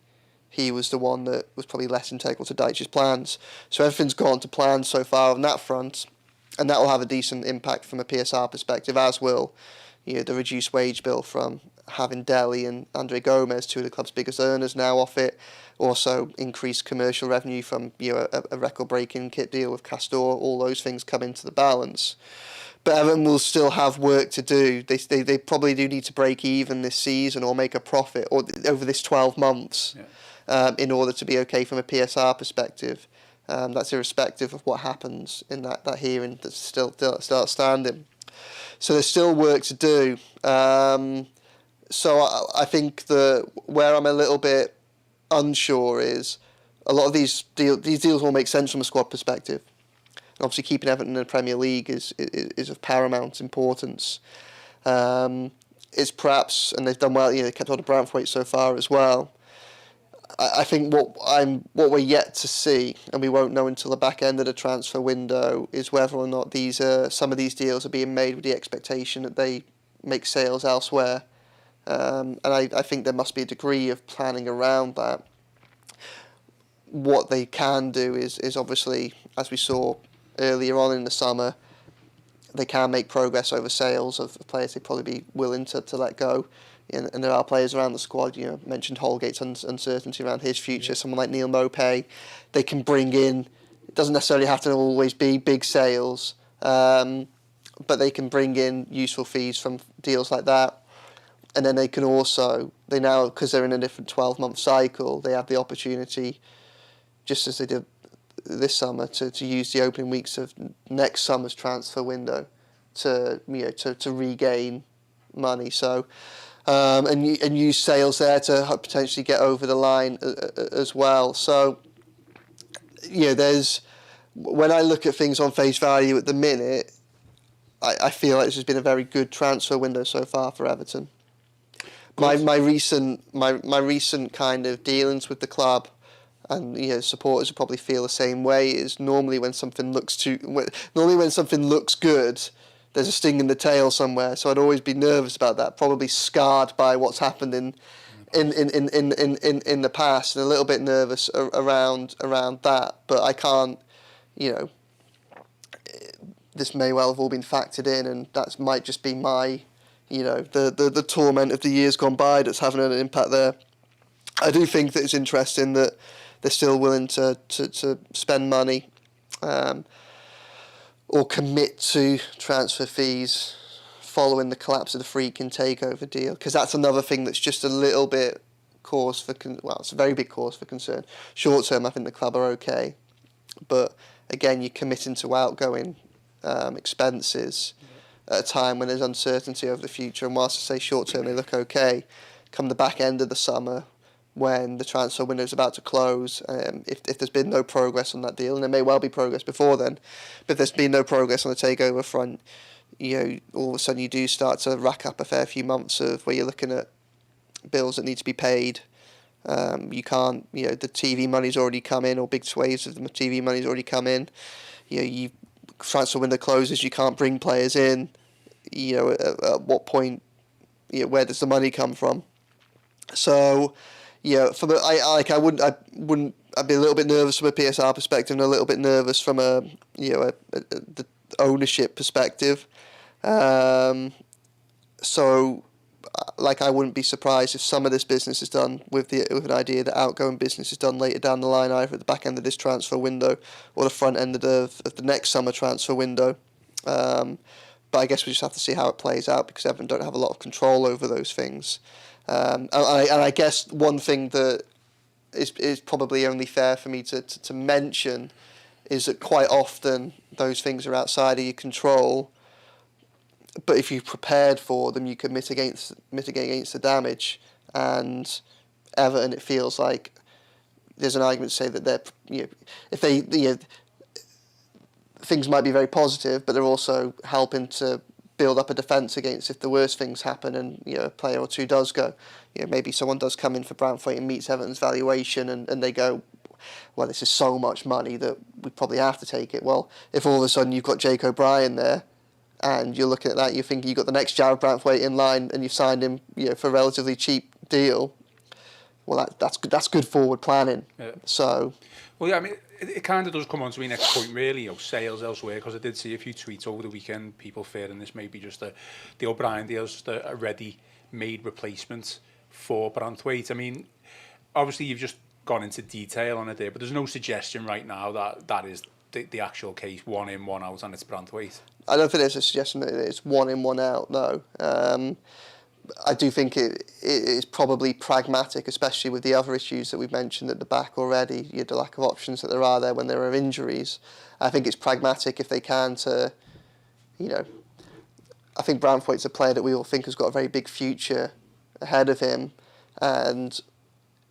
he was the one that was probably less integral to Dyche's plans. So everything's gone to plan so far on that front, and that will have a decent impact from a PSR perspective, as will the reduced wage bill from having Dele and Andre Gomez, two of the club's biggest earners, now off it. Also increased commercial revenue from a record-breaking kit deal with Castor. All those things come into the balance. But Everton will still have work to do. They probably do need to break even this season or make a profit or over this 12 months. Yeah. In order to be okay from a PSR perspective. That's irrespective of what happens in that hearing that's still outstanding. So there's still work to do. So I think where I'm a little bit unsure is a lot of these deals will make sense from a squad perspective. And obviously keeping Everton in the Premier League is of paramount importance. It's perhaps, and they've done well, they kept hold of Branthwaite so far as well. I think what we're yet to see, and we won't know until the back end of the transfer window, is whether or not some of these deals are being made with the expectation that they make sales elsewhere. And I think there must be a degree of planning around that. What they can do is obviously, as we saw earlier on in the summer, they can make progress over sales of players they'd probably be willing to let go. And there are players around the squad, mentioned Holgate's uncertainty around his future, someone like Neil Maupay, they can bring in, it doesn't necessarily have to always be big sales, but they can bring in useful fees from deals like that. And then they can also, because they're in a different 12-month cycle, they have the opportunity, just as they did this summer, to use the opening weeks of next summer's transfer window to regain money. So, and use sales there to potentially get over the line as well. So, when I look at things on face value at the minute, I feel like this has been a very good transfer window so far for Everton. My recent kind of dealings with the club, and supporters will probably feel the same way, is normally when something looks good, there's a sting in the tail somewhere. So I'd always be nervous about that, probably scarred by what's happened in the past, and a little bit nervous around that. But I can't, this may well have all been factored in, and that might just be my, the torment of the years gone by that's having an impact there. I do think that it's interesting that they're still willing to spend money or commit to transfer fees following the collapse of the Friedkin takeover deal, because that's another thing that's just a little bit it's a very big cause for concern. Short term, I think the club are okay, but again, you're committing to outgoing expenses at a time when there's uncertainty over the future. And whilst I say short term they look okay, come the back end of the summer, when the transfer window is about to close, if there's been no progress on that deal, and there may well be progress before then, but if there's been no progress on the takeover front, all of a sudden you do start to rack up a fair few months of where you're looking at bills that need to be paid. You can't, the TV money's already come in, or big swathes of the TV money's already come in. You transfer window closes, you can't bring players in. At what point, where does the money come from? So, I'd be a little bit nervous from a PSR perspective, and a little bit nervous from the ownership perspective. I wouldn't be surprised if some of this business is done with an idea that outgoing business is done later down the line, either at the back end of this transfer window or the front end of the next summer transfer window. But I guess we just have to see how it plays out, because Everton don't have a lot of control over those things. And I guess one thing that is probably only fair for me to mention is that quite often those things are outside of your control, but if you've prepared for them, you can mitigate against the damage. And Everton, it feels like there's an argument to say that things might be very positive, but they're also helping to build up a defence against if the worst things happen and a player or two does go. Maybe someone does come in for Branthwaite and meets Everton's valuation, and they go, well, this is so much money that we probably have to take it. Well, if all of a sudden you've got Jake O'Brien there, and you're looking at that, you're thinking you've got the next Jared Branthwaite in line, and you've signed him for a relatively cheap deal, well, that's good forward planning. Yeah. So, well, yeah, I mean, it kind of does come on to my next point, really, sales elsewhere, because I did see a few tweets over the weekend, people fearing this may be just the O'Brien deal is just a ready-made replacement for Branthwaite. I mean, obviously you've just gone into detail on it there, but there's no suggestion right now that is the actual case, one in, one out, and it's Branthwaite. I don't think there's a suggestion that it's one in, one out, no. I do think it is probably pragmatic, especially with the other issues that we've mentioned at the back already, the lack of options that there are there when there are injuries. I think it's pragmatic if they can to, I think Branthwaite's a player that we all think has got a very big future ahead of him, and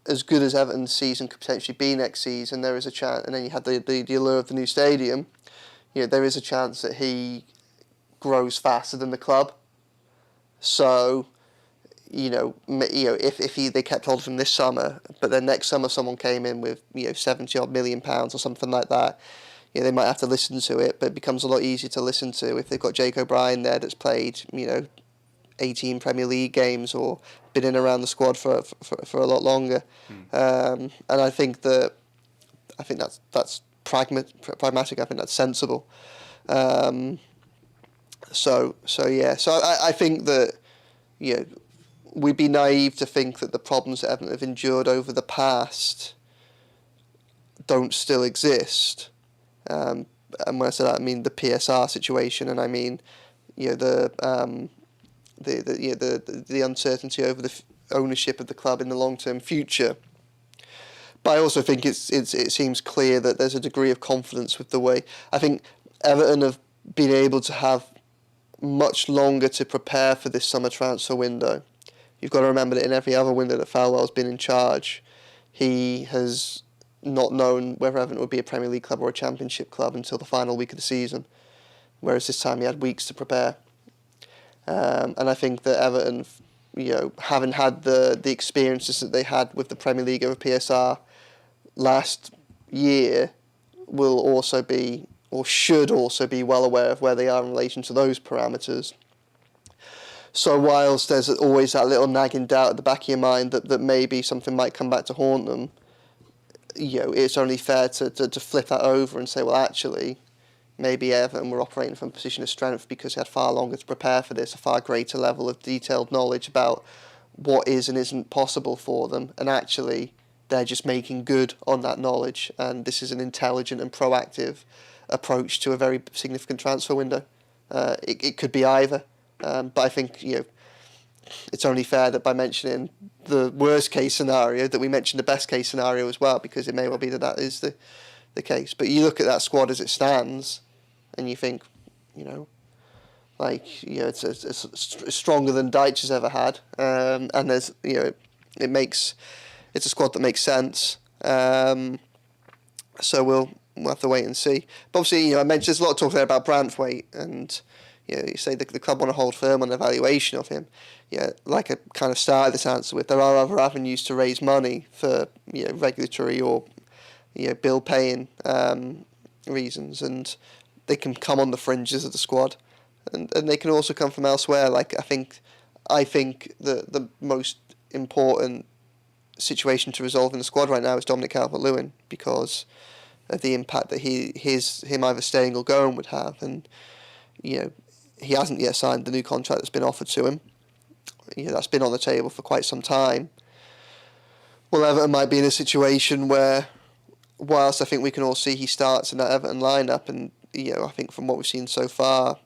as good as Everton's season could potentially be next season, there is a chance, and then you had the allure of the new stadium, there is a chance that he grows faster than the club. So, if they kept hold of him this summer, but then next summer someone came in with £70-odd million or something like that, they might have to listen to it, but it becomes a lot easier to listen to if they've got Jake O'Brien there that's played 18 Premier League games or been in around the squad for a lot longer. And I think that's pragmatic. I think that's sensible. So I think that we'd be naive to think that the problems that Everton have endured over the past don't still exist. And when I say that, I mean the PSR situation, and I mean the uncertainty over the ownership of the club in the long-term future. But I also think it seems clear that there's a degree of confidence with the way. I think Everton have been able to have much longer to prepare for this summer transfer window. You've got to remember that in every other window that Falwell's been in charge, he has not known whether Everton would be a Premier League club or a Championship club until the final week of the season, whereas this time he had weeks to prepare. And I think that Everton, having had the experiences that they had with the Premier League over PSR last year, will also be, or should also be, well aware of where they are in relation to those parameters. So whilst there's always that little nagging doubt at the back of your mind that maybe something might come back to haunt them, it's only fair to flip that over and say, well, actually, maybe Everton were operating from a position of strength because they had far longer to prepare for this, a far greater level of detailed knowledge about what is and isn't possible for them, and actually they're just making good on that knowledge, and this is an intelligent and proactive approach to a very significant transfer window. It could be either, but I think it's only fair that by mentioning the worst case scenario that we mention the best case scenario as well, because it may well be that is the case. But you look at that squad as it stands, and you think, it's stronger than Dyche has ever had, and there's it it's a squad that makes sense. So we'll have to wait and see. But obviously, I mentioned there's a lot of talk there about Branthwaite, and you say the club want to hold firm on the valuation of him. Yeah, like I kind of started this answer with, there are other avenues to raise money for regulatory or bill paying reasons, and they can come on the fringes of the squad, and they can also come from elsewhere. Like I think the most important situation to resolve in the squad right now is Dominic Calvert-Lewin, because of the impact that him either staying or going would have, and he hasn't yet signed the new contract that's been offered to him. That's been on the table for quite some time. Well, Everton might be in a situation where, whilst I think we can all see he starts in that Everton lineup, and I think from what we've seen so far,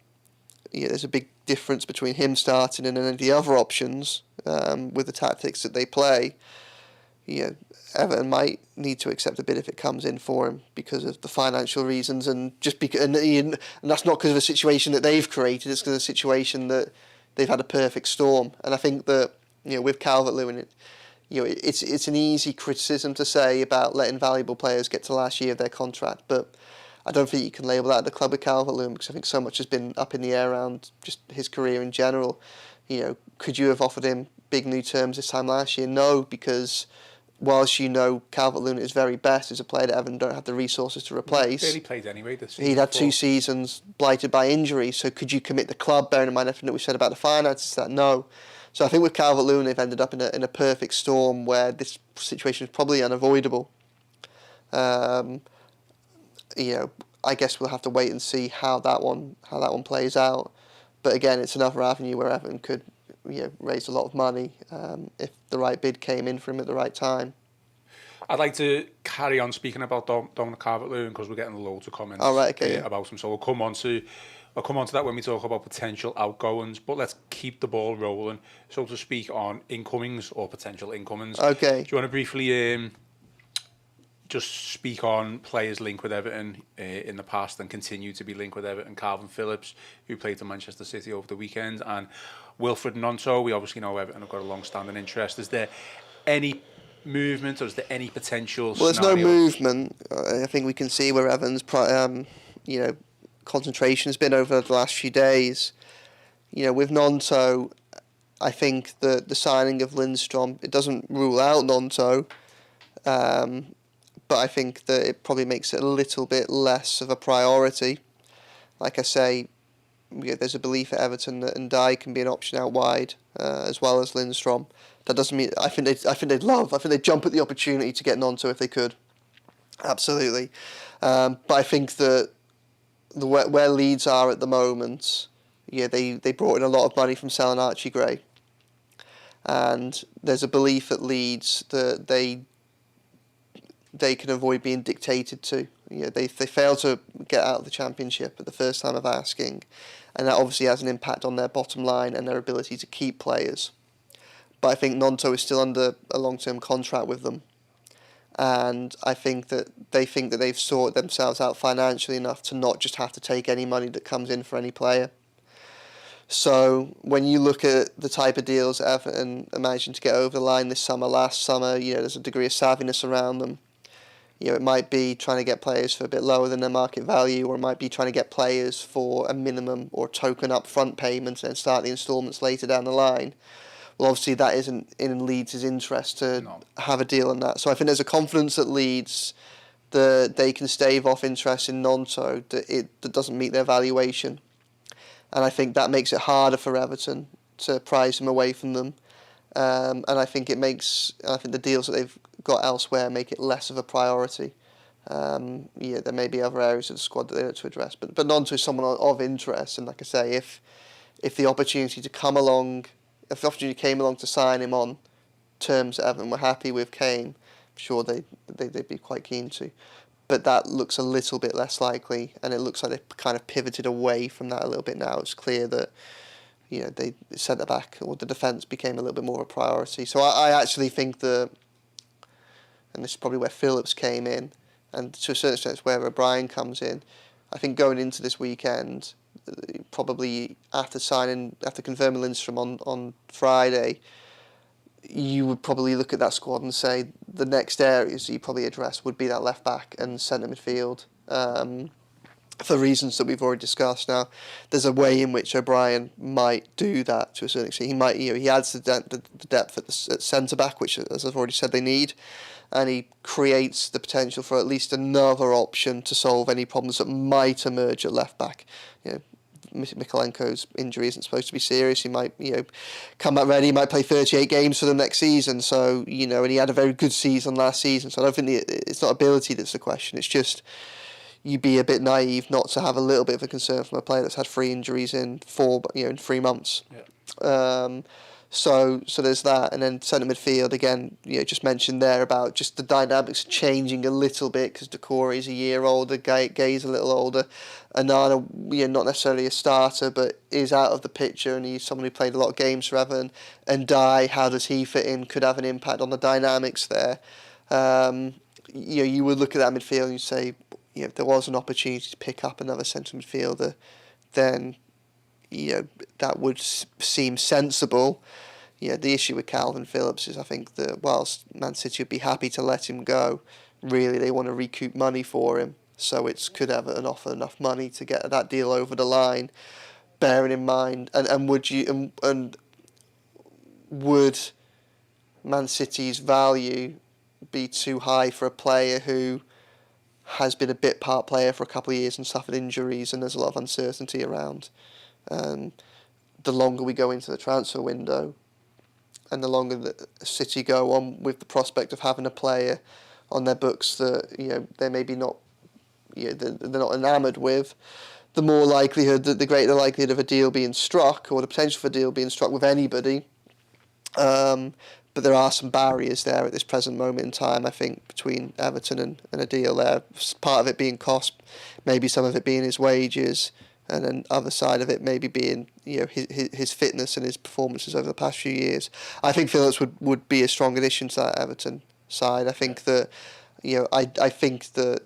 there's a big difference between him starting and any of the other options with the tactics that they play. Everton might need to accept a bid if it comes in for him because of the financial reasons, and and that's not because of a situation that they've created. It's because of a situation that they've had a perfect storm. And I think that with Calvert-Lewin, it's an easy criticism to say about letting valuable players get to last year of their contract, but I don't think you can label that at the club with Calvert-Lewin, because I think so much has been up in the air around just his career in general. Could you have offered him big new terms this time last year? No, because whilst Calvert-Lewin is very best as a player that Everton don't have the resources to replace. He barely played anyway this season. He'd had 2 seasons blighted by injury, so could you commit the club, bearing in mind everything that we said about the finances? That no. So I think with Calvert-Lewin they've ended up in a perfect storm where this situation is probably unavoidable. I guess we'll have to wait and see how that one plays out. But again, it's another avenue where Everton could raise a lot of money if the right bid came in for him at the right time. I'd like to carry on speaking about Dominic Calvert-Lewin because we're getting loads of comments about him. So we'll come on to that when we talk about potential outgoings. But let's keep the ball rolling, so to speak, on incomings or potential incomings. Okay. Do you want to briefly just speak on players linked with Everton in the past and continue to be linked with Everton? Phillips, who played for Manchester City over the weekend, and Wilfred Gnonto. We obviously know Everton have got a long-standing interest. Is there any movement, or is there any potential Well, scenario? There's no movement. I think we can see where Everton's concentration has been over the last few days. With Gnonto, I think that the signing of Lindstrom, it doesn't rule out Gnonto, but I think that it probably makes it a little bit less of a priority. Like I say, there's a belief at Everton that Dyche can be an option out wide, as well as Lindstrom. That doesn't mean I think they'd jump at the opportunity to get Gnonto if they could. Absolutely, but I think that where Leeds are at the moment, they brought in a lot of money from selling Archie Gray, and there's a belief at Leeds that they can avoid being dictated to. They failed to get out of the Championship at the first time of asking, and that obviously has an impact on their bottom line and their ability to keep players. But I think Gnonto is still under a long-term contract with them, and I think that they've sorted themselves out financially enough to not just have to take any money that comes in for any player. So when you look at the type of deals Everton imagined to get over the line last summer, there's a degree of savviness around them. It might be trying to get players for a bit lower than their market value, or it might be trying to get players for a minimum or token upfront payment and then start the instalments later down the line. Well, obviously that isn't in Leeds' interest to have a deal on that. So I think there's a confidence at Leeds that they can stave off interest in Gnonto that doesn't meet their valuation. And I think that makes it harder for Everton to prize him away from them. And I think the deals that they've got elsewhere make it less of a priority. There may be other areas of the squad that they need to address, but Gnonto is someone of interest. And like I say, if the opportunity came along to sign him on terms that Everton were happy with came, I'm sure they'd be quite keen to. But that looks a little bit less likely, and it looks like they've kind of pivoted away from that a little bit now. It's clear that they centre back or the defence became a little bit more of a priority. So I actually think that, and this is probably where Phillips came in, and to a certain extent it's where O'Brien comes in. I think going into this weekend, probably after confirming Lindstrom on Friday, you would probably look at that squad and say the next areas you probably address would be that left back and centre midfield. For reasons that we've already discussed. Now, there's a way in which O'Brien might do that to a certain extent. He might, he adds the depth at centre back, which, as I've already said, they need, and he creates the potential for at least another option to solve any problems that might emerge at left back. Mikalenko's injury isn't supposed to be serious. He might, come back ready. He might play 38 games for them next season. So, and he had a very good season last season. So I don't think it's not ability that's the question. It's just, you'd be a bit naive not to have a little bit of a concern from a player that's had 3 injuries in 3 months. Yeah. So there's that, and then centre midfield again. Just mentioned there about just the dynamics changing a little bit because Decore's a year older, Gay's a little older, Anana, not necessarily a starter, but is out of the picture, and he's someone who played a lot of games for Everton. And Dyche, how does he fit in? Could have an impact on the dynamics there. You would look at that midfield and you say, if there was an opportunity to pick up another centre midfielder, then that would seem sensible. The issue with Calvin Phillips is I think that whilst Man City would be happy to let him go, really they want to recoup money for him. So could have an offer enough money to get that deal over the line. Bearing in mind, and would Man City's value be too high for a player who has been a bit part player for a couple of years and suffered injuries, and there's a lot of uncertainty around. The longer we go into the transfer window, and the longer that City go on with the prospect of having a player on their books that they maybe not, they're not enamoured with, the more likelihood, the greater likelihood of a deal being struck, or the potential for a deal being struck with anybody. But there are some barriers there at this present moment in time, I think, between Everton and a deal there. Part of it being cost, maybe some of it being his wages, and then other side of it maybe being his fitness and his performances over the past few years. I think Phillips would be a strong addition to that Everton side. I think that I think that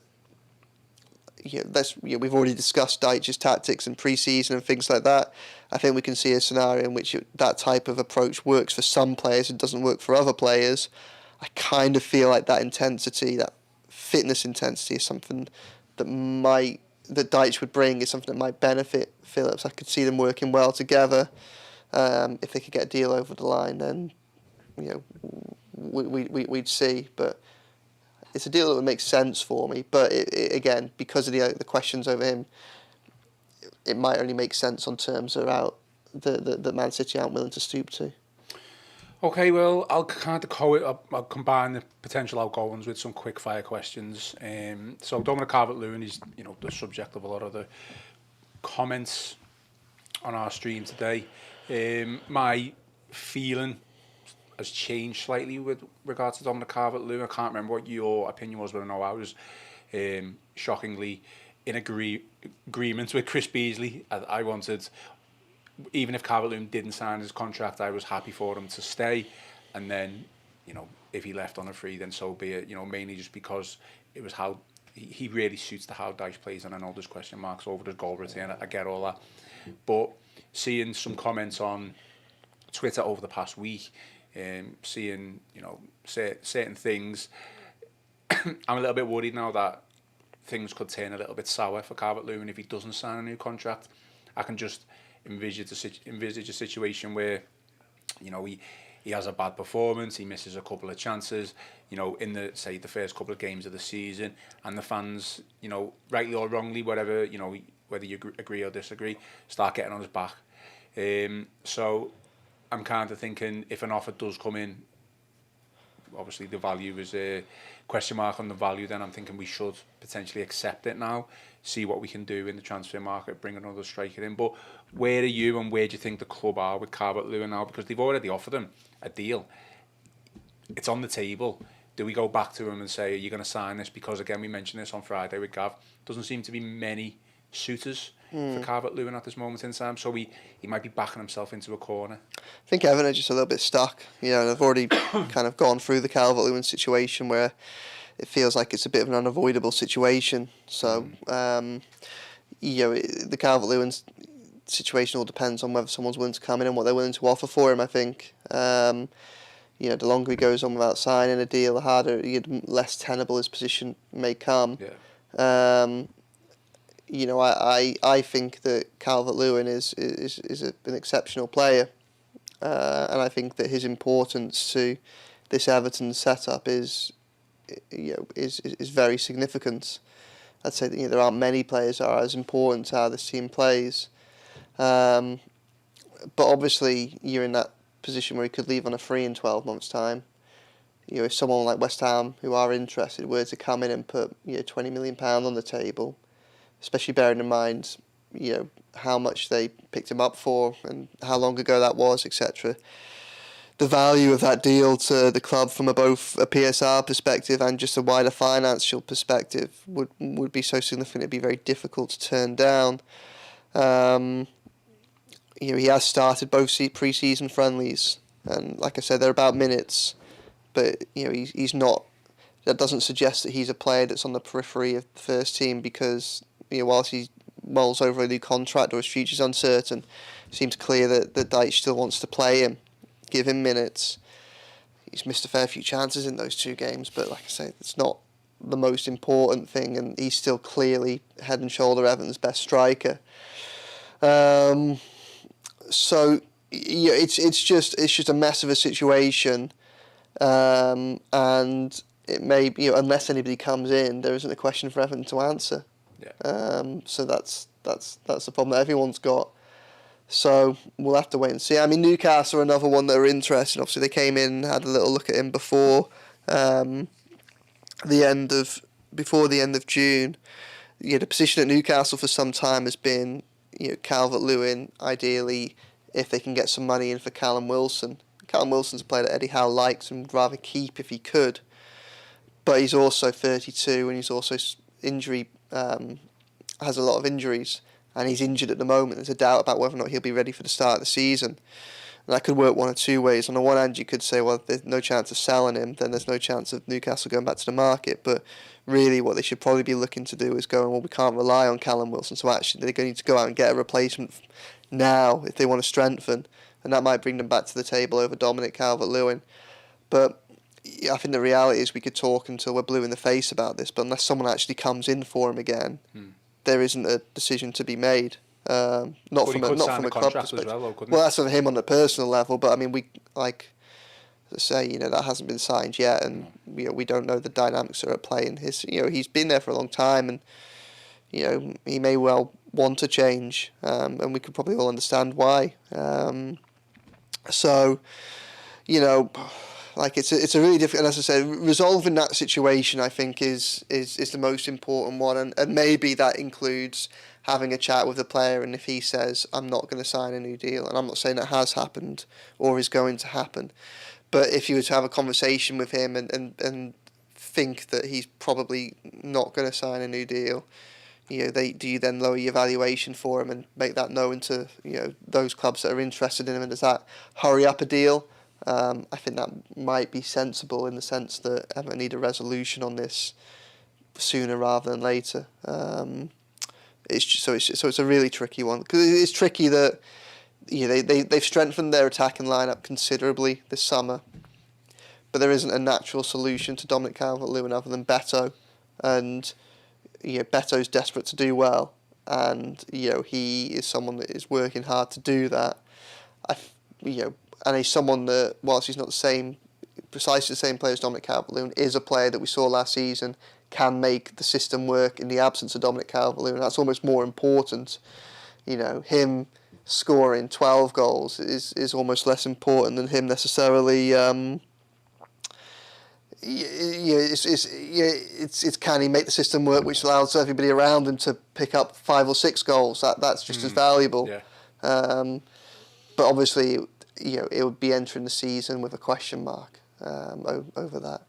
we've already discussed Dyche's tactics in pre-season and things like that. I think we can see a scenario in which that type of approach works for some players and doesn't work for other players. I kind of feel like that intensity, that fitness intensity, is something that Dyche would bring, is something that might benefit Phillips. I could see them working well together. If they could get a deal over the line, then we'd see. But it's a deal that would make sense for me. But again, because of the questions over him, it might only make sense on terms that Man City aren't willing to stoop to. Okay, well, I'll I'll combine the potential outgoings with some quick fire questions. So Dominic Calvert-Lewin is, the subject of a lot of the comments on our stream today. My feeling has changed slightly with regards to Dominic Calvert-Lewin. I can't remember what your opinion was, but I know I was shockingly in agreement with Chris Beasley. I wanted, even if Calvert-Lewin didn't sign his contract, I was happy for him to stay. And then, if he left on a free, then so be it. Mainly just because it was how he really suits to how Dyche plays. And I know there's question marks over his goal routine. I get all that. But seeing some comments on Twitter over the past week, seeing, certain things, I'm a little bit worried now that things could turn a little bit sour for Calvert-Lewin if he doesn't sign a new contract. I can just envisage a situation where, he has a bad performance, he misses a couple of chances, in the first couple of games of the season, and the fans, rightly or wrongly, whatever, whether you agree or disagree, start getting on his back. So I'm kind of thinking if an offer does come in, obviously the value is a question mark on the value, then I'm thinking we should potentially accept it now, see what we can do in the transfer market, bring another striker in. But where are you and where do you think the club are with Calvert-Lewin now? Because they've already offered him a deal. It's on the table. Do we go back to him and say, are you going to sign this? Because again, we mentioned this on Friday with Gav, doesn't seem to be many suitors for Calvert-Lewin at this moment in time, so he might be backing himself into a corner. I think Everton are just a little bit stuck. They've already kind of gone through the Calvert-Lewin situation where it feels like it's a bit of an unavoidable situation. So, the Calvert-Lewin situation all depends on whether someone's willing to come in and what they're willing to offer for him, I think. The longer he goes on without signing a deal, the harder, less tenable his position may come. Yeah. I think that Calvert-Lewin is an exceptional player, and I think that his importance to this Everton setup is very significant. I'd say that there aren't many players that are as important to how this team plays, but obviously you're in that position where he could leave on a free in 12 months' time. If someone like West Ham, who are interested, were to come in and put £20 million on the table, especially bearing in mind how much they picked him up for and how long ago that was, etc. The value of that deal to the club from both a PSR perspective and just a wider financial perspective would be so significant it'd be very difficult to turn down. He has started both pre-season friendlies, and like I said, they're about minutes, but he's not. That doesn't suggest that he's a player that's on the periphery of the first team, because whilst he mulls over a new contract or his future's uncertain, it seems clear that Dyche still wants to play him, give him minutes. He's missed a fair few chances in those 2 games, but like I say, it's not the most important thing, and he's still clearly head and shoulder Everton's best striker. So it's just a mess of a situation, and it may unless anybody comes in, there isn't a question for Everton to answer. Yeah. So that's the problem that everyone's got. So we'll have to wait and see. I mean, Newcastle are another one that are interested. Obviously, they came in, had a little look at him before the end of June. The position at Newcastle for some time has been Calvert-Lewin, ideally, if they can get some money in for Callum Wilson. Callum Wilson's a player that Eddie Howe likes and would rather keep if he could, but he's also 32 and he's also has a lot of injuries, and he's injured at the moment. There's a doubt about whether or not he'll be ready for the start of the season. And that could work one of 2 ways. On the one hand, you could say, well, if there's no chance of selling him, then there's no chance of Newcastle going back to the market. But really what they should probably be looking to do is going, well, we can't rely on Callum Wilson, so actually they're going to need to go out and get a replacement now if they want to strengthen. And that might bring them back to the table over Dominic Calvert-Lewin. But I think the reality is we could talk until we're blue in the face about this, but unless someone actually comes in for him again, there isn't a decision to be made. Not from a club perspective. Well, that's for him on a personal level, but I mean, as I say, that hasn't been signed yet, and we don't know the dynamics that are at play in his. He's been there for a long time, and he may well want to change, and we could probably all understand why. So, it's a really difficult. And as I said, resolving that situation, I think, is the most important one, and maybe that includes having a chat with the player, and if he says, I'm not going to sign a new deal, and I'm not saying that has happened or is going to happen, but if you were to have a conversation with him and think that he's probably not going to sign a new deal, do you then lower your valuation for him and make that known to those clubs that are interested in him, and does that hurry up a deal? I think that might be sensible in the sense that Everton need a resolution on this sooner rather than later. It's a really tricky one, because it's tricky that they've strengthened their attacking lineup considerably this summer, but there isn't a natural solution to Dominic Calvert-Lewin other than Beto, and Beto's desperate to do well, and he is someone that is working hard to do that. And he's someone that, whilst he's not precisely the same player as Dominic Calvert-Lewin, is a player that we saw last season can make the system work in the absence of Dominic Calvert-Lewin. That's almost more important. Him scoring 12 goals is almost less important than him necessarily. It's can he make the system work, which allows everybody around him to pick up 5 or 6 goals. That's just as valuable. Yeah. But obviously, it would be entering the season with a question mark over that.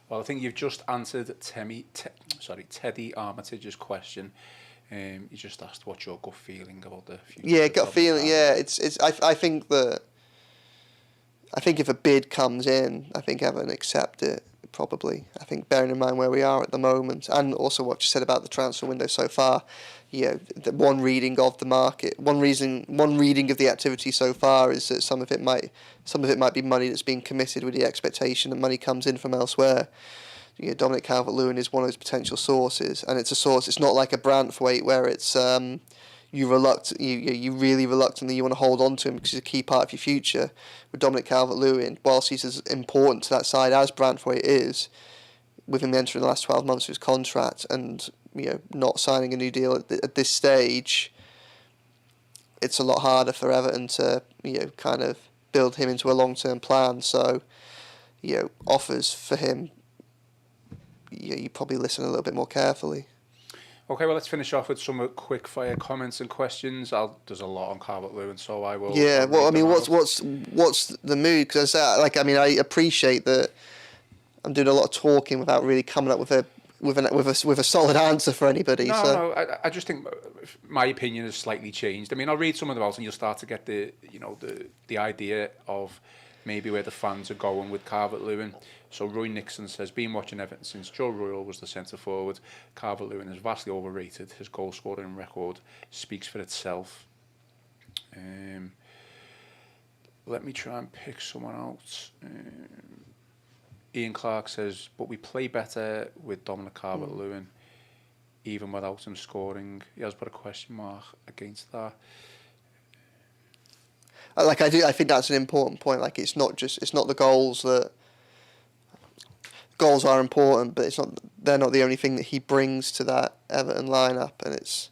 Well, I think you've just answered Teddy Armitage's question. You just asked what's your gut feeling about the future. Yeah, gut feeling. Yeah, I think if a bid comes in, I think Everton accept it probably. I think bearing in mind where we are at the moment, and also what you said about the transfer window so far, the one reading of the market, one reading of the activity so far is that some of it might be money that's being committed with the expectation that money comes in from elsewhere. Dominic Calvert-Lewin is one of those potential sources, and it's a source. It's not like a Branthwaite where it's you really reluctantly you want to hold on to him because he's a key part of your future. With Dominic Calvert-Lewin, whilst he's as important to that side as Branthwaite is, with him entering the last 12 months of his contract and not signing a new deal at this stage, it's a lot harder for Everton to kind of build him into a long-term plan. So offers for him, you probably listen a little bit more carefully. Okay, well, let's finish off with some quick fire comments and questions. There's a lot on Calvert-Lewin, so I will. Yeah, well, I mean, what's the mood? Because I appreciate that I'm doing a lot of talking without really coming up with a solid answer for anybody. No, I just think my opinion has slightly changed. I mean, I'll read some of them out, and you'll start to get the idea of maybe where the fans are going with Calvert-Lewin. So Roy Nixon says, been watching Everton since Joe Royle was the centre forward. Calvert-Lewin is vastly overrated. His goal scoring record speaks for itself. Let me try and pick someone out. Ian Clark says, but we play better with Dominic Calvert-Lewin, even without him scoring. He has put a question mark against that. I think that's an important point. Like, it's not the goals that. Goals are important, but they're not the only thing that he brings to that Everton lineup, and it's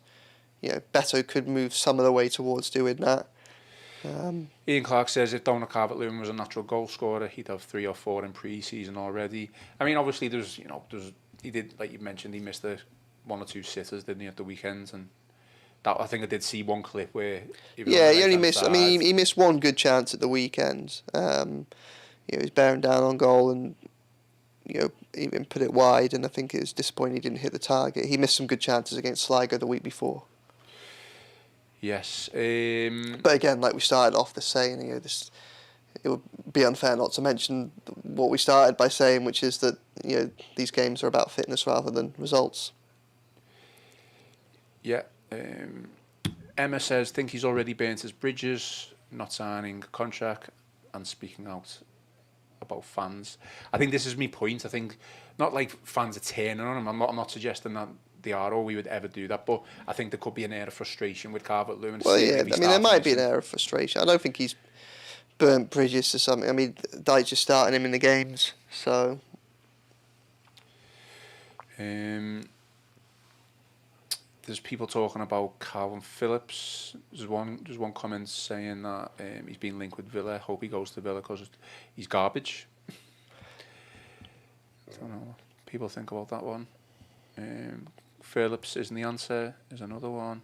Beto could move some of the way towards doing that. Ian Clark says if Dominic Calvert-Lewin was a natural goal scorer, he'd have 3 or 4 in pre-season already. I mean, obviously he did, like you mentioned, he missed 1 or 2 sitters, didn't he, at the weekend, and that I think I did see one clip where he only missed. I mean, he missed one good chance at the weekend. He was bearing down on goal and. Even put it wide, and I think it was disappointing he didn't hit the target. He missed some good chances against Sligo the week before. Yes. But again, like we started off the saying, it would be unfair not to mention what we started by saying, which is that these games are about fitness rather than results. Yeah. Emma says, think he's already burnt his bridges, not signing a contract and speaking out about fans. I think this is my point. I think not like fans are turning on him. I'm not suggesting that they are or we would ever do that, but I think there could be an air of frustration with Calvert-Lewin. Well, yeah, I mean, there might be an air of frustration. I don't think he's burnt bridges to something. I mean, Dyche is starting him in the games, so. There's people talking about Calvin Phillips. There's one comment saying that he's been linked with Villa. Hope he goes to Villa because he's garbage. I don't know what people think about that one. Phillips isn't the answer. There's another one.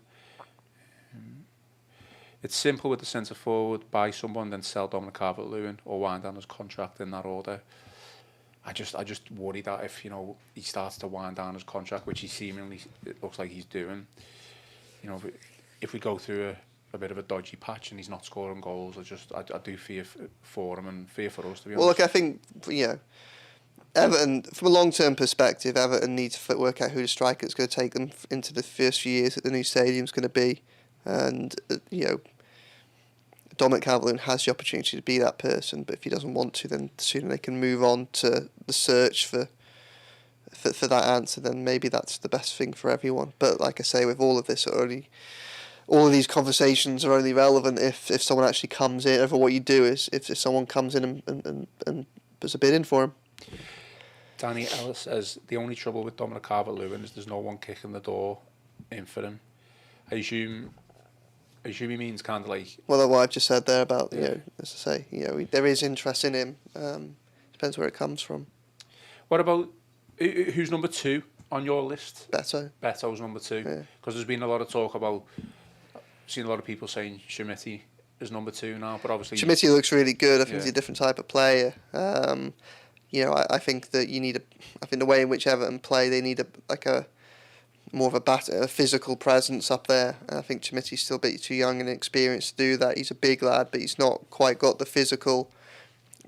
It's simple with the centre forward. Buy someone, then sell Dominic Calvert-Lewin or wind down his contract in that order. I just worry that if he starts to wind down his contract, which it looks like he's doing, if we go through a bit of a dodgy patch and he's not scoring goals, I do fear for him and fear for us, to be honest. Well, look, I think Everton, from a long-term perspective, Everton need to work out who the striker is going to take them into the first few years that the new stadium's going to be, and Dominic Calvert-Lewin has the opportunity to be that person, but if he doesn't want to, then the sooner they can move on to the search for that answer, then maybe that's the best thing for everyone. But like I say, with all of this, all of these conversations are only relevant if someone actually comes in. What you do is if someone comes in and puts a bid in for him. Danny Ellis says the only trouble with Dominic Calvert-Lewin is there's no one kicking the door in for him. I assume he means kind of like. Well, what I've just said there about as I say, there is interest in him. Depends where it comes from. What about who's number 2 on your list? Beto. Beto's number 2, because there's been a lot of talk about. Seen a lot of people saying Schmidt is number 2 now, but obviously Schmidt looks really good. I think he's a different type of player. I think that I think the way in which Everton play, they need a more of a physical presence up there. I think Schmidt's still a bit too young and inexperienced to do that. He's a big lad, but he's not quite got the physical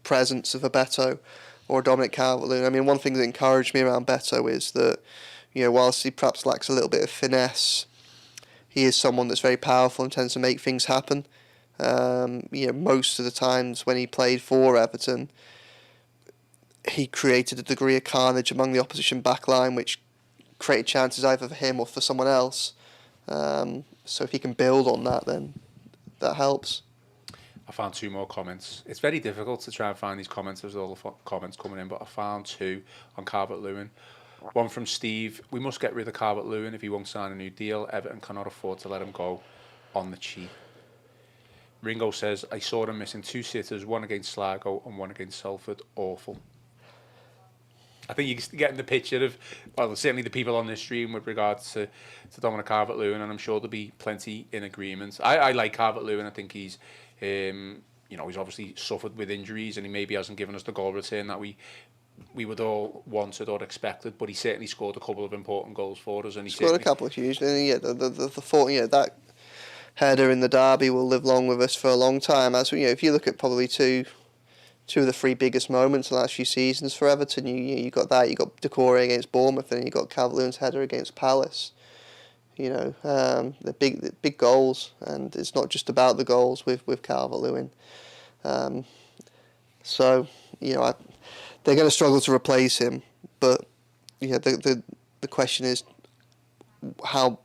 presence of a Beto or Dominic Calvert-Lewin. I mean, one thing that encouraged me around Beto is that, whilst he perhaps lacks a little bit of finesse, he is someone that's very powerful and tends to make things happen. Most of the times when he played for Everton, he created a degree of carnage among the opposition backline, which created chances either for him or for someone else. So if he can build on that, then that helps. I found 2 more comments. It's very difficult to try and find these comments. There's all the comments coming in, but I found 2 on Calvert-Lewin. One from Steve: we must get rid of Calvert-Lewin if he won't sign a new deal. Everton cannot afford to let him go on the cheap. Ringo says, I saw him missing 2 sitters, one against Sligo and one against Salford. Awful. I think you're getting the picture of, well, certainly the people on this stream with regards to Dominic Calvert-Lewin, and I'm sure there'll be plenty in agreement. I like Calvert-Lewin. I think he's, he's obviously suffered with injuries, and he maybe hasn't given us the goal return that we would all wanted or expected, but he certainly scored a couple of important goals for us. And he scored a couple of huge. And that header in the derby will live long with us for a long time. As if you look at probably two of the 3 biggest moments in the last few seasons for Everton, you got that, you got Decore against Bournemouth, and you got Calvert-Lewin's header against Palace. The big goals, and it's not just about the goals with Calvert-Lewin. They're going to struggle to replace him, but the question is how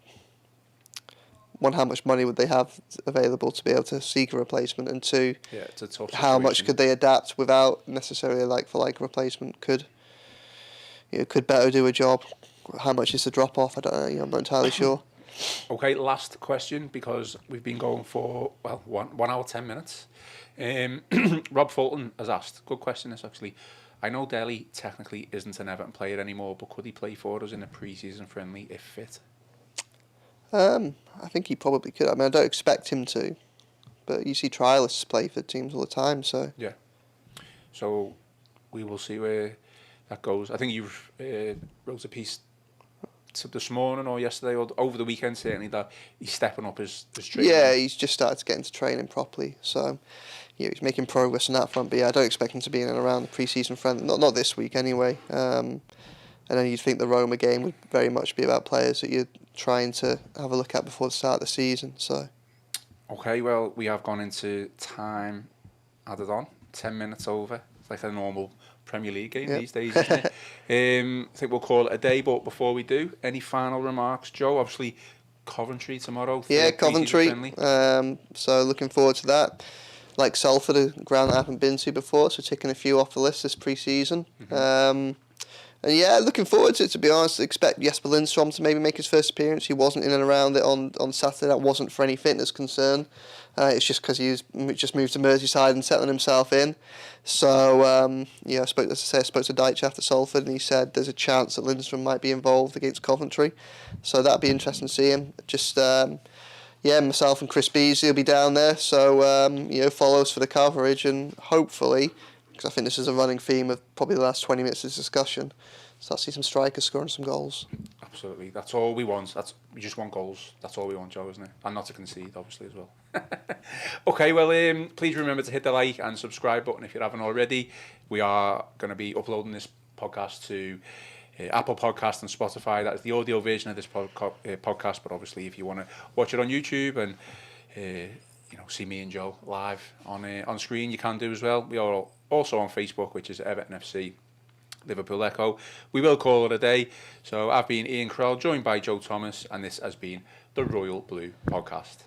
much money would they have available to be able to seek a replacement, and 2, it's a tough how much could they adapt without necessarily a like-for-like replacement? Could Beto do a job? How much is the drop-off? I don't know. I'm not entirely sure. Okay, last question, because we've been going for 1 hour 10 minutes. Rob Fulton has asked, good question this actually. I know Dele technically isn't an Everton player anymore, but could he play for us in a pre-season friendly if fit? I think he probably could. I mean, I don't expect him to, but you see trialists play for teams all the time, so... Yeah. So we will see where that goes. I think you wrote a piece this morning or yesterday or over the weekend, certainly, that he's stepping up his training. Yeah, he's just started to get into training properly, so he's making progress on that front. But I don't expect him to be in and around the pre-season friendly, not this week anyway. And then you'd think the Roma game would very much be about players that you're trying to have a look at before the start of the season. So, okay, well, we have gone into time added on, 10 minutes over. It's like a normal Premier League game these days, isn't it? I think we'll call it a day, but before we do, any final remarks, Joe? Obviously, Coventry tomorrow. Yeah, Coventry. So looking forward to that. Like Salford, a ground that I haven't been to before, so ticking a few off the list this pre-season. And looking forward to it, to be honest. I expect Jesper Lindstrom to maybe make his first appearance. He wasn't in and around it on Saturday. That wasn't for any fitness concern. It's just because he's just moved to Merseyside and settling himself in. So, I spoke to Dyche after Salford, and he said there's a chance that Lindstrom might be involved against Coventry. So that'd be interesting to see him. Just, myself and Chris Beasley will be down there. So, follow us for the coverage, and hopefully, because I think this is a running theme of probably the last 20 minutes of this discussion, start to see some strikers scoring some goals. Absolutely. That's all we want. We just want goals. That's all we want, Joe, isn't it? And not to concede, obviously, as well. Okay, well, please remember to hit the like and subscribe button if you haven't already. We are going to be uploading this podcast to Apple Podcast and Spotify. That is the audio version of this podcast, but obviously if you want to watch it on YouTube and see me and Joe live on screen, you can do as well. We are also on Facebook, which is Everton FC Liverpool Echo. We will call it a day. So I've been Ian Croll, joined by Joe Thomas, and this has been the Royal Blue Podcast.